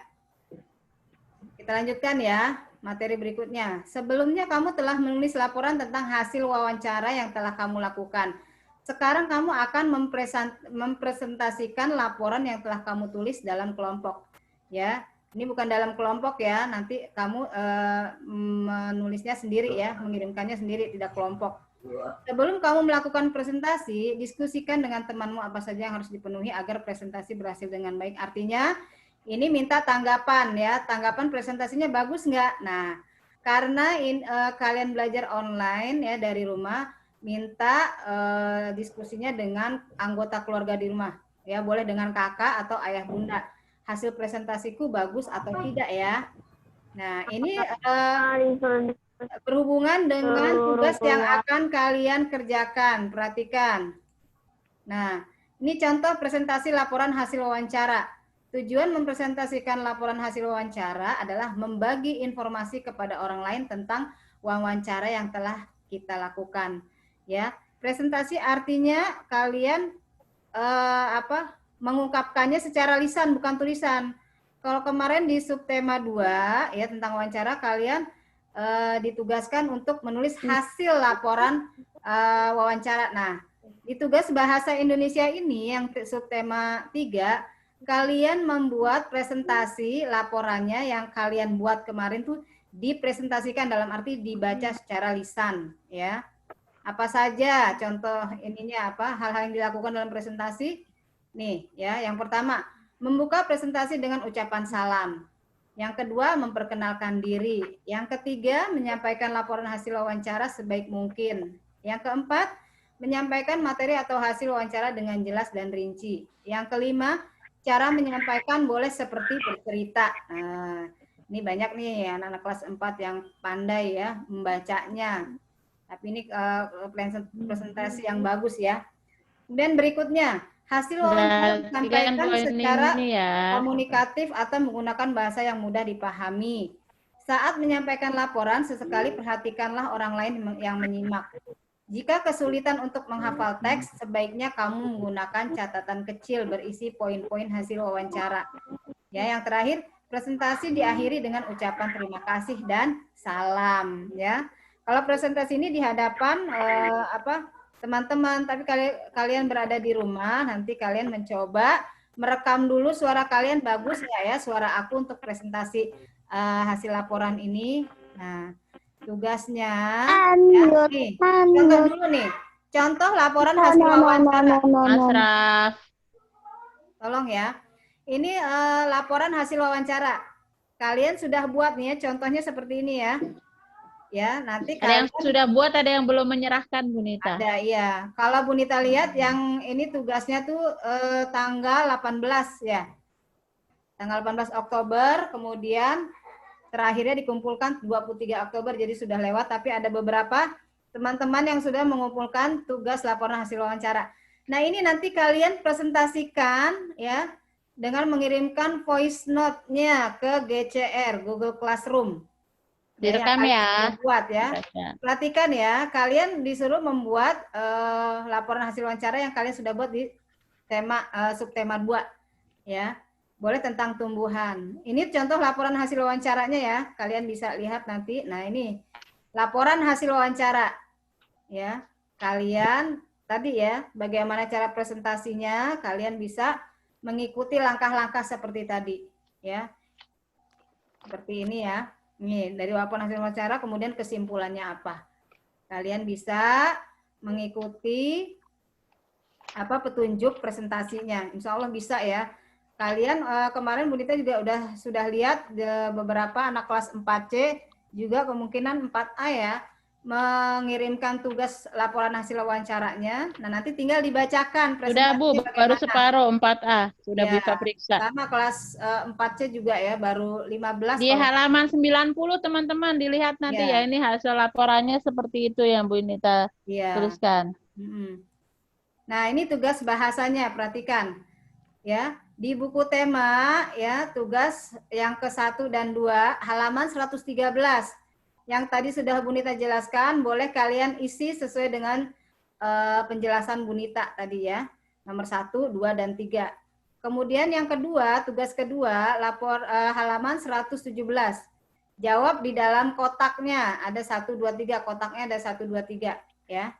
Kita lanjutkan ya materi berikutnya. Sebelumnya kamu telah menulis laporan tentang hasil wawancara yang telah kamu lakukan. Sekarang kamu akan mempresentasikan laporan yang telah kamu tulis dalam kelompok. Ya, ini bukan dalam kelompok ya. Nanti kamu menulisnya sendiri ya, mengirimkannya sendiri, tidak kelompok. Sebelum kamu melakukan presentasi, diskusikan dengan temanmu apa saja yang harus dipenuhi agar presentasi berhasil dengan baik. Artinya, ini minta tanggapan ya. Tanggapan presentasinya bagus nggak? Nah, karena kalian belajar online ya dari rumah, minta diskusinya dengan anggota keluarga di rumah. Ya, boleh dengan kakak atau ayah bunda. Hasil presentasiku bagus atau tidak ya? Nah, ini berhubungan dengan tugas yang akan kalian kerjakan. Perhatikan. Nah, ini contoh presentasi laporan hasil wawancara. Tujuan mempresentasikan laporan hasil wawancara adalah membagi informasi kepada orang lain tentang wawancara yang telah kita lakukan. Ya, presentasi artinya kalian mengungkapkannya secara lisan bukan tulisan. Kalau kemarin di subtema 2 ya tentang wawancara kalian ditugaskan untuk menulis hasil laporan wawancara. Nah, di tugas bahasa Indonesia ini yang subtema 3 kalian membuat presentasi laporannya yang kalian buat kemarin tuh dipresentasikan dalam arti dibaca secara lisan ya. Apa saja contoh ininya apa hal-hal yang dilakukan dalam presentasi? Nih ya, yang pertama membuka presentasi dengan ucapan salam. Yang kedua memperkenalkan diri. Yang ketiga menyampaikan laporan hasil wawancara sebaik mungkin. Yang keempat menyampaikan materi atau hasil wawancara dengan jelas dan rinci. Yang kelima cara menyampaikan boleh seperti bercerita. Nah, ini banyak nih anak-anak kelas 4 yang pandai ya membacanya. Tapi ini presentasi yang bagus ya. Kemudian berikutnya, hasil wawancara disampaikan secara komunikatif atau menggunakan bahasa yang mudah dipahami. Saat menyampaikan laporan, sesekali perhatikanlah orang lain yang menyimak. Jika kesulitan untuk menghafal teks, sebaiknya kamu menggunakan catatan kecil berisi poin-poin hasil wawancara. Ya, yang terakhir, presentasi diakhiri dengan ucapan terima kasih dan salam. Ya, kalau presentasi ini di hadapan teman-teman, tapi kalian berada di rumah, nanti kalian mencoba merekam dulu suara kalian bagus nggak ya, suara aku untuk presentasi hasil laporan ini. Nah, tugasnya, ya, nih, contoh dulu nih, contoh laporan hasil wawancara. Mas Raf. Tolong ya, ini laporan hasil wawancara. Kalian sudah buat nih ya, contohnya seperti ini ya. Ya, nanti ada yang sudah buat, ada yang belum menyerahkan, Bu Nita. Ada, iya. Kalau Bu Nita lihat yang ini tugasnya tuh tanggal 18 ya. Tanggal 18 Oktober, kemudian terakhirnya dikumpulkan 23 Oktober, jadi sudah lewat, tapi ada beberapa teman-teman yang sudah mengumpulkan tugas laporan hasil wawancara. Nah, ini nanti kalian presentasikan ya dengan mengirimkan voice note-nya ke GCR, Google Classroom. Direkam ya. Buat ya. Perhatikan ya, kalian disuruh membuat laporan hasil wawancara yang kalian sudah buat di tema subtema 2 ya. Boleh tentang tumbuhan. Ini contoh laporan hasil wawancaranya ya. Kalian bisa lihat nanti. Nah, ini laporan hasil wawancara. Ya. Kalian tadi ya, bagaimana cara presentasinya, kalian bisa mengikuti langkah-langkah seperti tadi, ya. Seperti ini ya. Ini dari laporan hasil wawancara kemudian kesimpulannya apa. Kalian bisa mengikuti apa petunjuk presentasinya. Insya Allah bisa ya. Kalian kemarin Bu Nita juga sudah lihat beberapa anak kelas 4C juga kemungkinan 4A ya mengirimkan tugas laporan hasil wawancaranya. Nah, nanti tinggal dibacakan presentasi. Sudah Bu, baru separuh 4A sudah ya, bisa periksa. Sama kelas 4C juga ya, baru 15. Di halaman 90 teman-teman dilihat nanti ya, ini hasil laporannya seperti itu yang Bu Nita tuliskan. Nah, ini tugas bahasanya, perhatikan. ya, di buku tema ya, tugas yang ke-1 dan 2 halaman 113. Yang tadi sudah Bu Nita jelaskan, boleh kalian isi sesuai dengan penjelasan Bu Nita tadi ya. Nomor 1, 2 dan 3. Kemudian yang kedua, tugas kedua, halaman 117. Jawab di dalam kotaknya, ada 1, 2, 3, kotaknya ada 1, 2, 3 ya.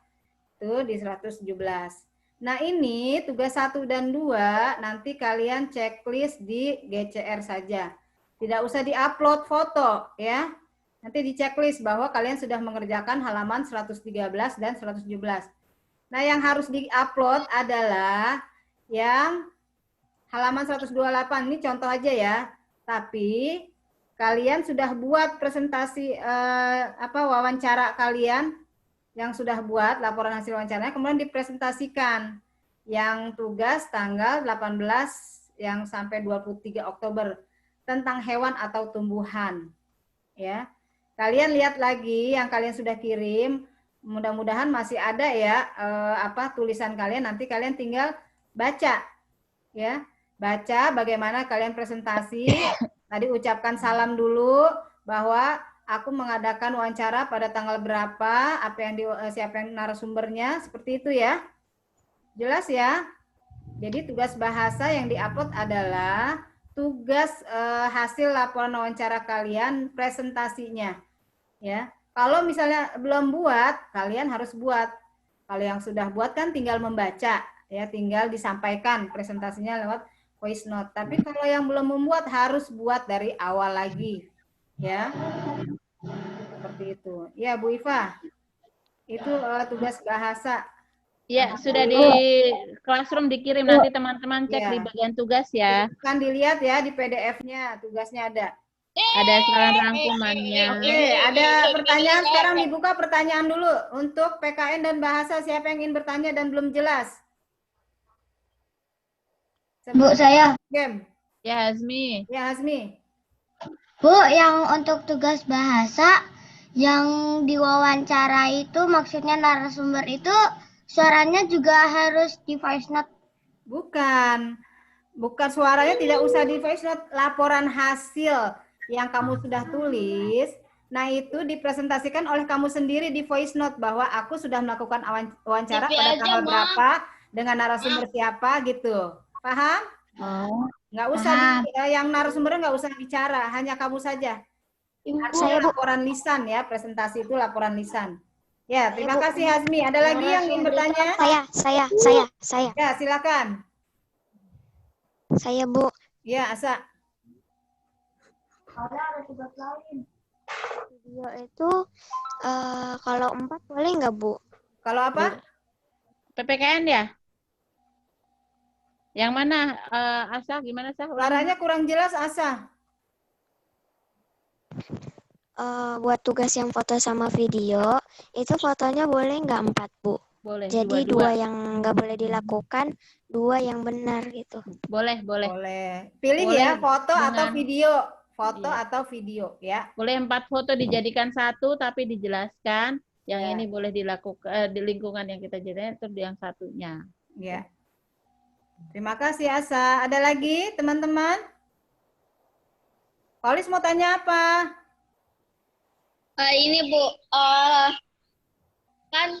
Itu di 117. Nah ini tugas 1 dan 2 nanti kalian checklist di GCR saja. Tidak usah diupload foto ya. Nanti di checklist bahwa kalian sudah mengerjakan halaman 113 dan 117. Nah yang harus diupload adalah yang halaman 128. Ini contoh aja ya. Tapi kalian sudah buat presentasi wawancara kalian yang sudah buat laporan hasil wawancaranya, kemudian dipresentasikan yang tugas tanggal 18 yang sampai 23 Oktober tentang hewan atau tumbuhan. Ya, kalian lihat lagi yang kalian sudah kirim, mudah-mudahan masih ada ya tulisan kalian. Nanti kalian tinggal baca, ya, baca bagaimana kalian presentasi. Tadi ucapkan salam dulu bahwa aku mengadakan wawancara pada tanggal berapa, siapa yang narasumbernya, seperti itu ya. Jelas ya? Jadi tugas bahasa yang diupload adalah tugas hasil laporan wawancara kalian, presentasinya. Ya. Kalau misalnya belum buat, kalian harus buat. Kalau yang sudah buat kan tinggal membaca, ya, tinggal disampaikan presentasinya lewat voice note. Tapi kalau yang belum membuat harus buat dari awal lagi. Ya. Seperti itu. Ya, Bu Iva. Itu tugas bahasa. Ya, sudah di classroom dikirim, nanti teman-teman cek di bagian tugas ya. Kan dilihat ya di PDF-nya, tugasnya ada. Ada saran rangkumannya. Oke, ada pertanyaan, sekarang dibuka pertanyaan dulu. Untuk PKN dan bahasa, siapa yang ingin bertanya dan belum jelas? Bu, saya. Game. Ya, Hazmi. Ya, Hazmi. Bu, yang untuk tugas bahasa, yang diwawancara itu maksudnya narasumber itu suaranya juga harus di voice note? Bukan. Bukan, suaranya tidak usah di voice note. Laporan hasil yang kamu sudah tulis, nah itu dipresentasikan oleh kamu sendiri di voice note bahwa aku sudah melakukan wawancara pada tanggal berapa dengan narasumber siapa gitu. Paham? Oh. Nggak usah yang narasumbernya nggak usah bicara, hanya kamu saja. Artinya laporan lisan ya, presentasi itu laporan lisan. Ya, terima kasih Hazmi. Ada lagi yang ingin bertanya? Saya. Ya, silakan. Saya, Bu. Ya, Asa. Ada tugas lain. Video itu kalau 4 boleh nggak, Bu? Kalau apa? PPKN ya? Yang mana, Asa? Gimana, Asa? Suaranya kurang jelas, Asa. Buat tugas yang foto sama video, itu fotonya boleh nggak 4, Bu? Boleh. Jadi 2 yang nggak boleh dilakukan, 2 yang benar gitu. Boleh. Boleh. Pilih Boleh ya, foto atau dengan video. Foto iya. atau video ya. Boleh 4 foto dijadikan 1, tapi dijelaskan yang Ya. ini boleh dilakukan di lingkungan yang kita jadikan, itu yang satunya. Ya. Terima kasih Asa. Ada lagi teman-teman? Polis mau tanya apa? Ini Bu, kan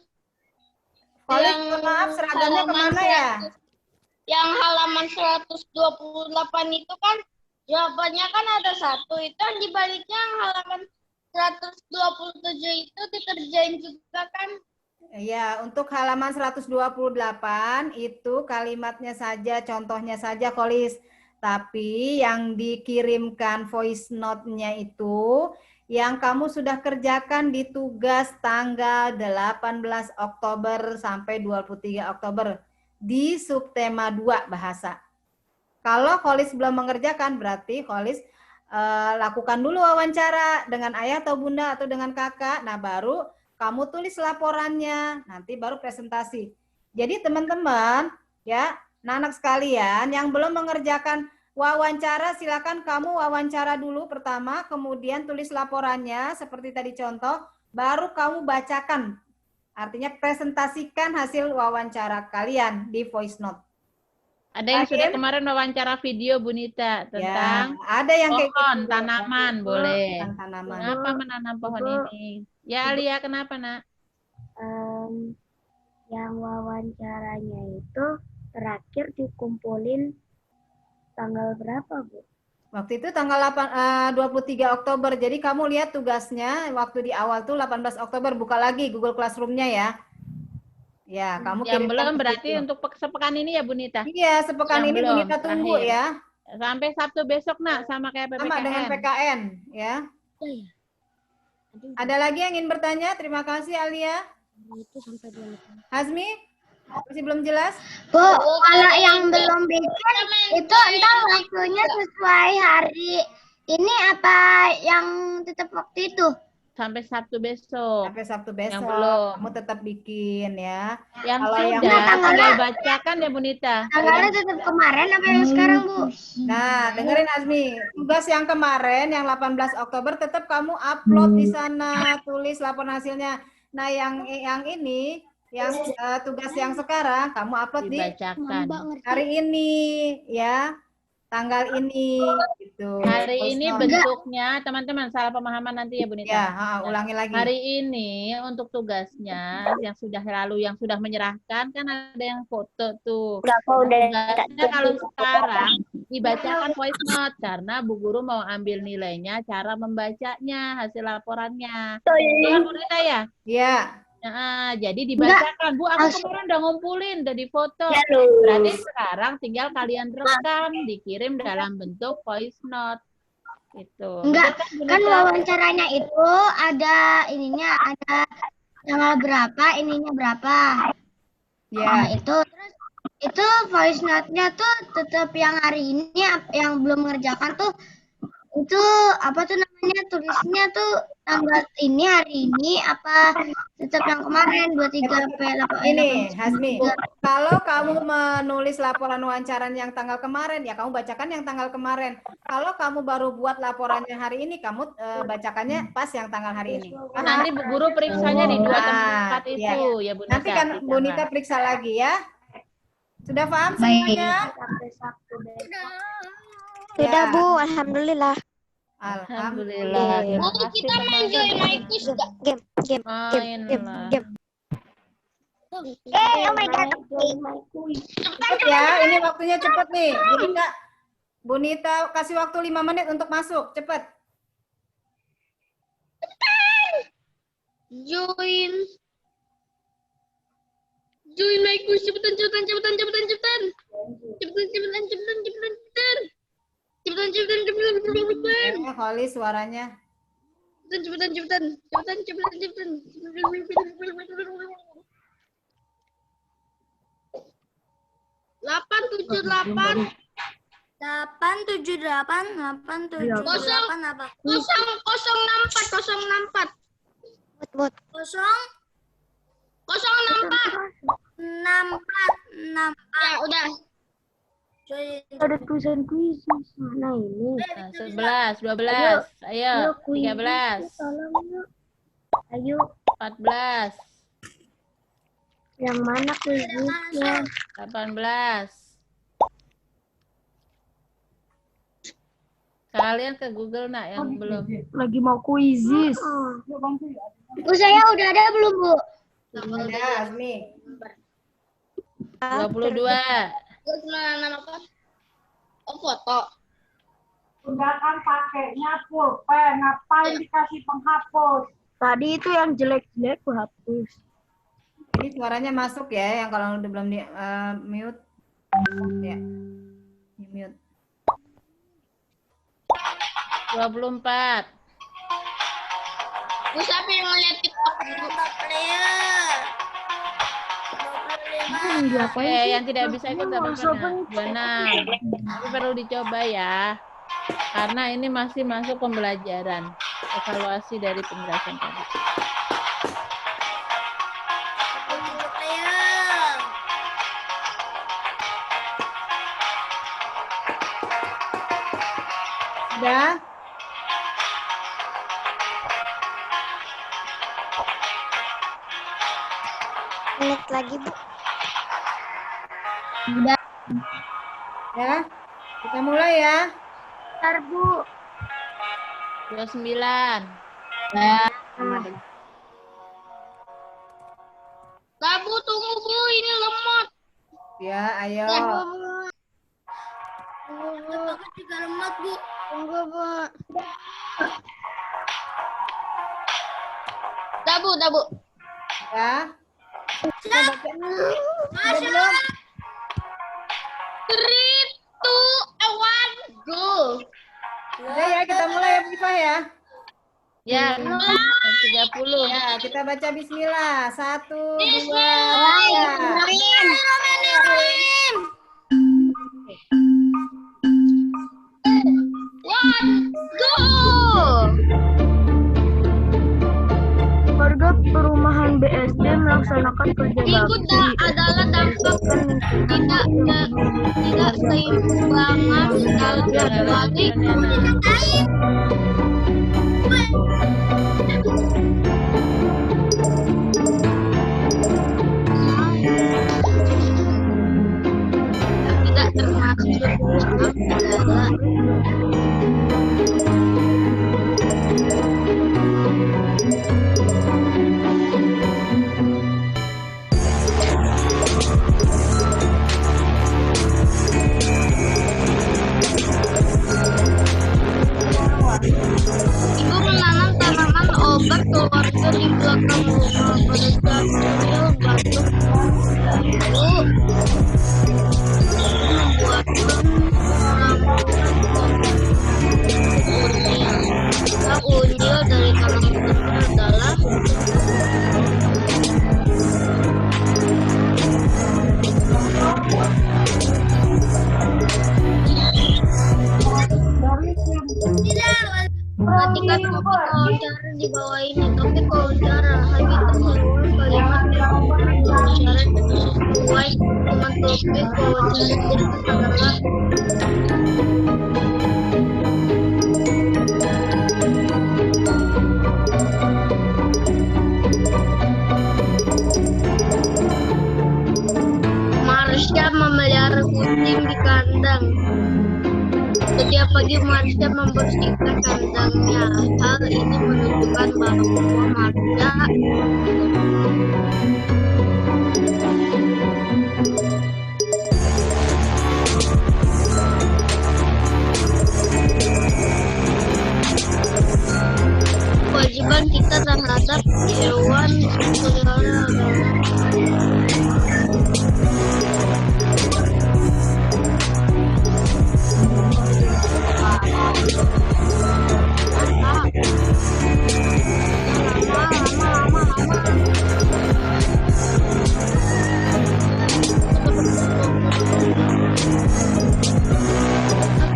Polis, yang maaf, seragamnya halaman kemana ya? yang halaman 128 itu kan jawabannya kan ada 1, itu yang dibaliknya yang halaman 127 itu dikerjain juga kan? Ya, untuk halaman 128 itu kalimatnya saja, contohnya saja, Kolis. Tapi yang dikirimkan voice note-nya itu yang kamu sudah kerjakan di tugas tanggal 18 Oktober sampai 23 Oktober di subtema 2 bahasa. Kalau Kolis belum mengerjakan, berarti Kolis lakukan dulu wawancara dengan ayah atau bunda atau dengan kakak. Nah, baru kamu tulis laporannya, nanti baru presentasi. Jadi teman-teman, ya, anak sekalian yang belum mengerjakan wawancara, silakan kamu wawancara dulu pertama, kemudian tulis laporannya seperti tadi contoh, baru kamu bacakan. Artinya presentasikan hasil wawancara kalian di voice note. Ada yang sudah Akhir? kemarin wawancara video Bu Nita Ya, tentang ada yang kayak pohon, gitu. tanaman, boleh. Tentang tanaman. Kenapa menanam pohon Ibu. ini? Ya Alia, kenapa nak? Yang wawancaranya itu terakhir dikumpulin tanggal berapa, Bu? Waktu itu tanggal 23 Oktober. Jadi kamu lihat tugasnya waktu di awal tuh 18 Oktober. Buka lagi Google Classroom-nya ya. Ya, kamu Yang kirimkan belum ke berarti situ. untuk sepekan ini ya Bu Nita? Iya, sepekan Yang ini belum, Bunita tunggu terakhir. ya. Sampai Sabtu besok nak, sama kayak PPKN. Sama dengan PKN ya. Ada lagi yang ingin bertanya? Terima kasih Alia. Hazmi? Masih belum jelas? Bu, kalau yang belum bikin itu entar waktunya sesuai hari ini apa yang tetap waktu itu? Sampai Sabtu besok. Sampai Sabtu besok. Yang belum. Kamu tetap bikin ya. Yang Kalau yang sudah, tanggalnya- tinggal bacakan ya Bu Nita. Tanggalnya tetap kemarin apa yang sekarang, Bu? Nah, dengerin Azmi. Tugas yang kemarin, yang 18 Oktober, tetap kamu upload di sana, tulis laporan hasilnya. Nah, yang ini, yang tugas yang sekarang, kamu upload di Dibacakan. hari ini, ya. Tanggal ini, gitu. Hari Voice ini note. bentuknya, teman-teman, salah pemahaman nanti ya Bu Nita. Ya, ulangi lagi. Hari ini untuk tugasnya yang sudah lalu, yang sudah menyerahkan kan ada yang foto tuh. Tugasnya kalau sekarang dibacakan voice note karena Bu Guru mau ambil nilainya cara membacanya, hasil laporannya. Iya Bu Nita ya? Iya. Nah, jadi dibacakan. Bu, aku kemarin udah ngumpulin, udah difoto. Berarti sekarang tinggal kalian rekam, dikirim dalam bentuk voice note. Gitu. Enggak, Betul Bu kan Nita? wawancaranya itu ada ininya, ada tanggal berapa, ininya berapa. Ya. Nah, itu voice note-nya tuh tetap yang hari ini, yang belum mengerjakan tuh itu apa tuh namanya, tulisnya tuh tanggal ini hari ini apa tetap yang kemarin 23 Ini, Hazmi, kalau kamu menulis laporan wawancara yang tanggal kemarin, ya kamu bacakan yang tanggal kemarin. Kalau kamu baru buat laporannya hari ini, kamu bacakannya pas yang tanggal hari ini. Nanti Bu Guru periksanya di dua Nah, tempat iya. itu ya Bu Nita. Nanti kan Bu Nita periksa lagi ya. Sudah paham semuanya? Sudah Ya. Bu, alhamdulillah. Alhamdulillah. Game. Terima Bu, kasih, kita main teman-teman. join my quiz nggak? Game. Main lah. oh my god. Cepet ya, ini waktunya cepet nih. Bu Nita kasih waktu 5 menit untuk masuk, cepet. Join my quiz, cepetan. Ya, Holly suaranya. Cepetan. 878 878 apa? 064 Mut. 064 ya udah. Ada tulisan kuis mana ini? Nah, 11, 12, ayo, 13, Tolong yuk. Ayo, 14, yang mana kuisnya? 18. Kalian ke Google nak yang belum. Lagi mau kuisis. Bu, saya udah ada belum, Bu? Ya, Azmi. 22. Terus nama apa? Oh, foto. Udah kan pakainya pulpen, ngapain dikasih penghapus? Tadi itu yang jelek-jelek aku hapus. Ini suaranya masuk ya, yang kalau udah belum di mute. Ya. Di mute. 24. Bu, siapa yang ngeliat TikTok dulu? Yang tidak bisa ikut dapat 26. Tapi perlu dicoba ya. Karena ini masih masuk pembelajaran. Evaluasi dari penjelasan tadi. Udah? Menit lagi Bu. Udah. Ya, kita mulai ya. Bentar, Bu. 29. Bu, tunggu Bu, ini lemot. Ya, ayo. Aku juga lemot Bu. Tunggu Bu. Dah Bu. Ya. Kita baca. Masya. 3, 2, 1, go. Udah ya, kita mulai ya, Bifah ya. Ya, 30. Ya, kita baca bismillah. 1, 2, 3. Bismillahirrahmanirrahim. 1, go. Warga perumahan BSD melaksanakan kerja bakti. Adalah dampak tidak keseimbangan dalam berbagai tidak termasuk dalam Ibu menanam tanaman obat keluarga di belakang rumah. Pada saat kecil batuk ibu membuatkan unyil dari tanaman tersebut adalah perhatikan topik wawancara di bawah ini. Topik wawancara habitat hewan kalimat wawancara sesuai dengan topik wawancara adalah Marsha memelihara kucing di kandang. Setiap pagi Marsha membersihkan kandangnya. Hal ini menunjukkan bahwa Marsha kewajiban kita terhadap hewan peliharaan adalah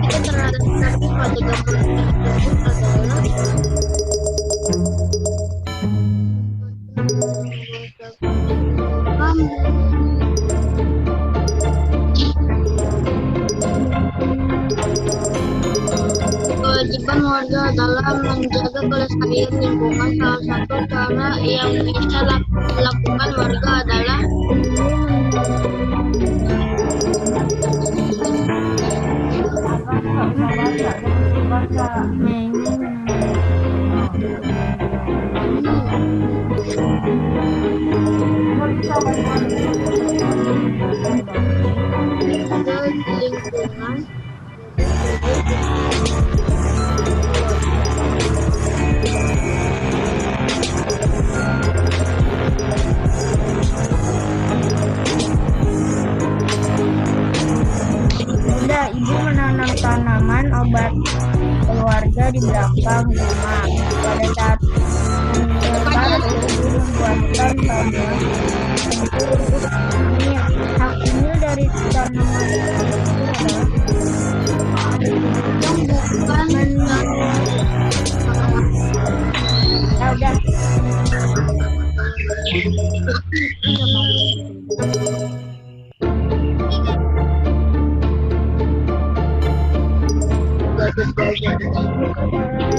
kita terhadap kaki pada gambar tersebut adalah kewajiban warga adalah menjaga kelestarian lingkungan. Salah satu cara yang bisa dilakukan warga adalah menjaga lingkungan. Bunda, Ibu menanam tanaman obat keluarga di belakang rumah. Pada saat menyebar, Ibu membuatkan tanaman untuk unyil. Hak unyil dari tanaman tersebut adalah ya udah.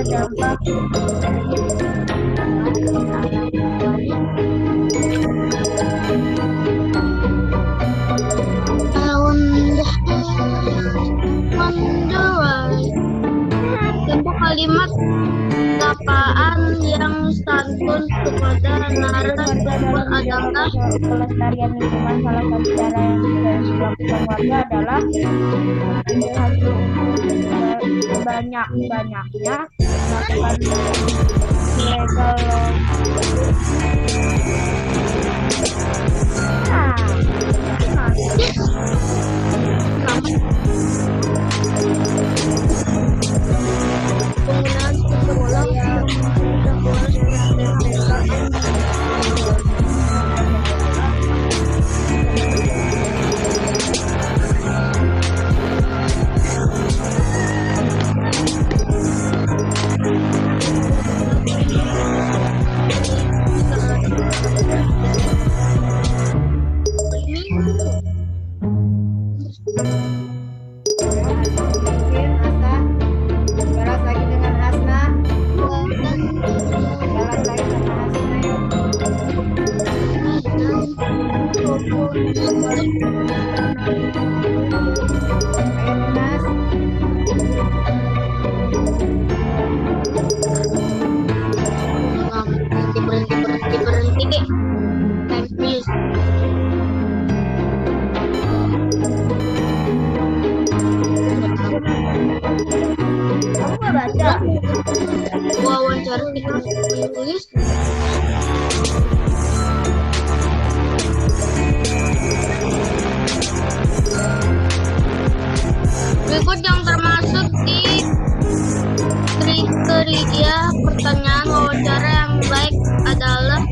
Dampak tahun menjaga kelestarian lingkungan, salah satu cara yang bisa dilakukan warga adalah mengambil hasil untuk sebanyak-banyaknya, melakukan illegal penggunaan sumber ulang yang sudah boros Mungkin Asa. Balas lagi dengan Hasna. Balas lagi sama Hasna yuk. Ayo Dimas. Berhenti deh. Time please. kamu nggak baca. Wawancara ditulis. Berikut yang termasuk di kriteria pertanyaan wawancara yang baik adalah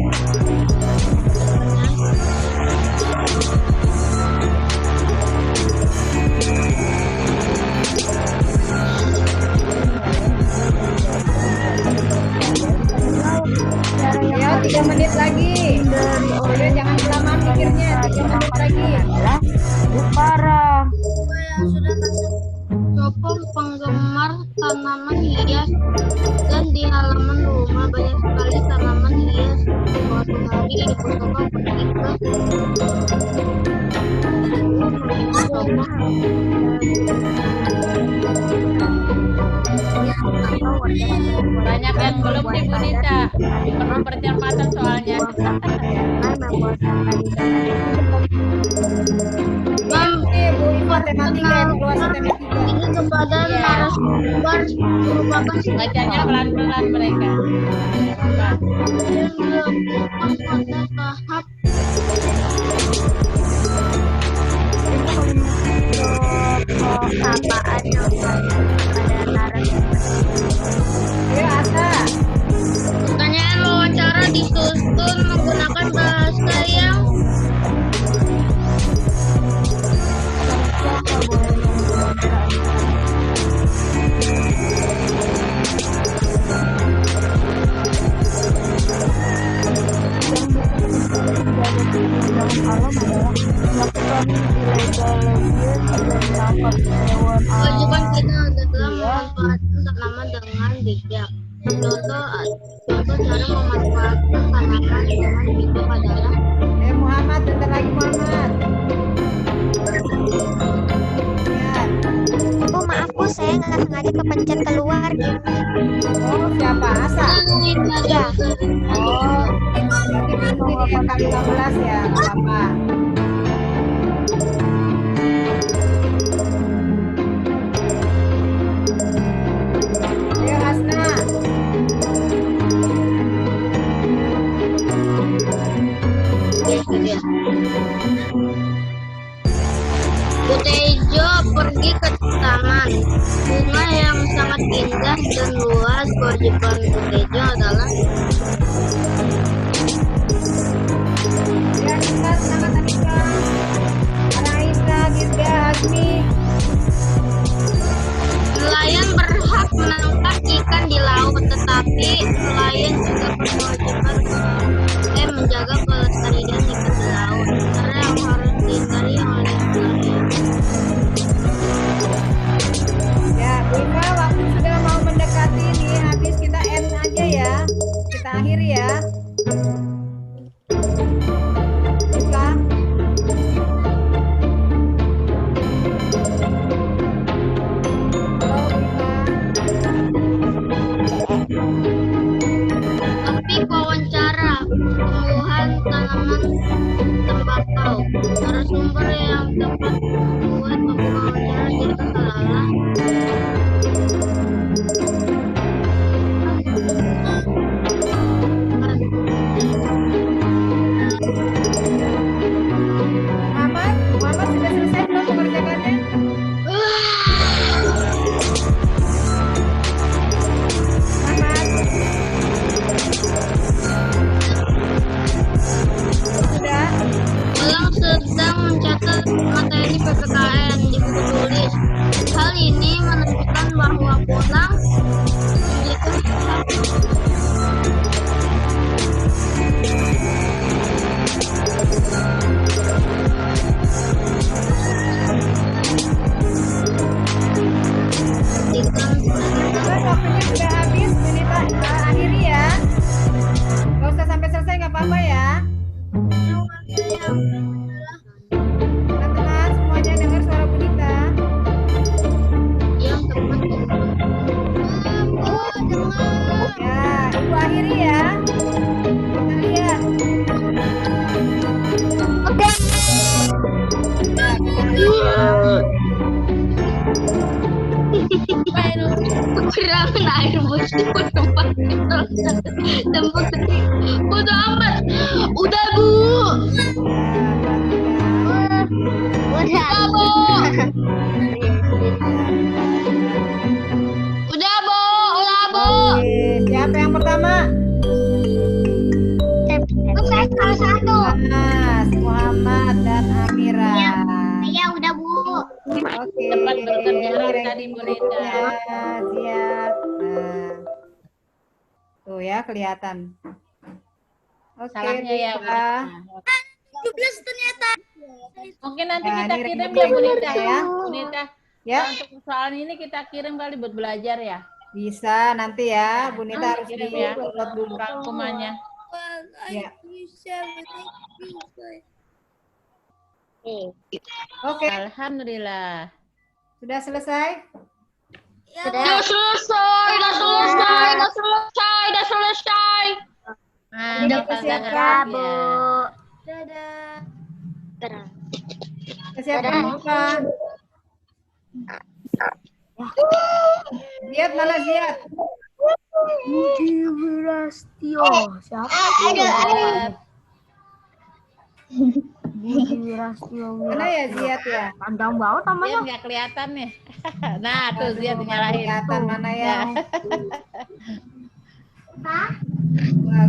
Ya, 3 menit lagi. Udah jangan lama mikirnya, 3 menit lagi. Sekarang Sopong penggemar tanaman hias dan di halaman rumah banyak sekali tanaman hias. Suatu hari ibu Sopong pergi Banyak yang belum nih Bu Nita. Perlu percepatan soalnya. Bu, ini matematika yang keluar matematika. ini kepada narasumber merupakan Bacanya pelan-pelan mereka. yang dilakukan pada tahap apaan yang pada narasumber. Ayo Asa. pertanyaan wawancara disusun menggunakan bahasa yang kewajiban kita adalah memanfaatkan tanaman dengan bijak. Contoh cara memanfaatkan tanaman dengan bijak adalah Muhammad, bentar lagi Muhammad. Ya. Bu, maaf Bu, saya nggak sengaja kepencet keluar gini. Oh, siapa? Asa. Ya. Oh, berarti berhenti di angka 15 ya, nggak apa-apa. Ayo Hasna. Butejo pergi ke taman. Bunga yang sangat indah dan luas. Kewajiban Butejo adalah Ya, Anissa, semangat Anissa. Anaisa, Gizga, Hazmi. nelayan berhak menangkap ikan di laut, tetapi nelayan juga berkewajiban menjaga kelestarian ikan di laut. Cara yang harus dihindari oleh nelayan. Ya, Bu Iva, waktu sudah mau mendekati nih, habis kita end aja ya. Kita akhiri ya. sumber yang dapat membuat pembangunannya jadi kesalahan. Muhammad sudah selesai belum mengerjakannya? Sudah? Elang sedang mencatat materi PPKN di buku tulis. Hal ini menunjukkan bahwa Bolang Waktunya sudah habis, Bunita akhiri ya. Gak usah sampai selesai, nggak apa-apa ya. Teman-teman semuanya dengar suara Bunita. yang tepat. Ya, Ibu akhiri ya. Kita lihat. Oke. Ya, kita lihat. Kekurangan air bersih tempat bodo amat. Udah Bu. Udah Bu. Udah Bu. Udah Bu. Oke, siapa yang pertama? Saya salah satu. Mas, Muhammad dan Amira. Ya udah Bu. Oke. Cepat berkerja ranking tadi, Bunita. berikutnya, Ziad. Nah. Tuh ya, kelihatan. Oke, Salahnya ya, Bunita. Bunita. 17 ternyata. Mungkin nanti Nah, kita ini kirim ranking ya, Bunita. berikutnya ya. Bunita, Ya, untuk soal ini kita kirim kali buat belajar ya. bisa nanti ya. Bunita harus Kirim ya, di-upload dulu. rangkumannya. Ya. Oke, Alhamdulillah. sudah selesai? Udah selesai. Nah, Udah kita persiapkan, Bu. Dadah. Kesiapan apa? Ziad, mana Ziad? Budi Wirastio. Siapa? Ziad. Budi Wirastio. Mana ya Ziad ya? Panjang banget Ziad namanya. nggak kelihatan nih. Nah, tuh Aduh, Ziad nggak nyalahin. kelihatan mana ya? Wah,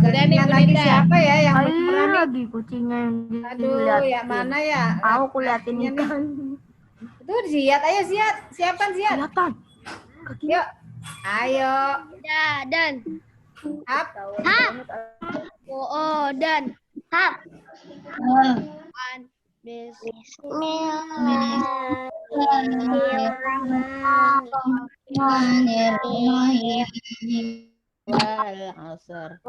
Udah nih, gantian lagi Bunita. siapa ya yang Ayo berperan nih? lagi kucingnya yang Aduh, dilihat. ya mana ya? Aku kuliatin Kakinya nih. ikan. Itu Ziad, ayo Ziad, siapkan Ziad. Kelihatan. Kakinya. Yuk, ayo. Dan. Up. Dan. Hap. Bismillahirrahmanirrahim. Wal asr.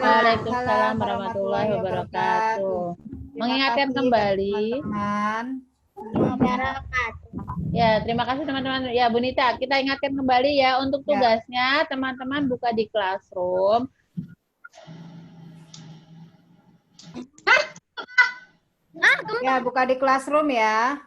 Waalaikumsalam warahmatullahi wabarakatuh. Mengingatkan kembali. Teman. Ya, terima kasih teman-teman. Ya, Bunita, kita ingatkan kembali ya untuk tugasnya teman-teman buka di Classroom. Ya, buka di Classroom ya.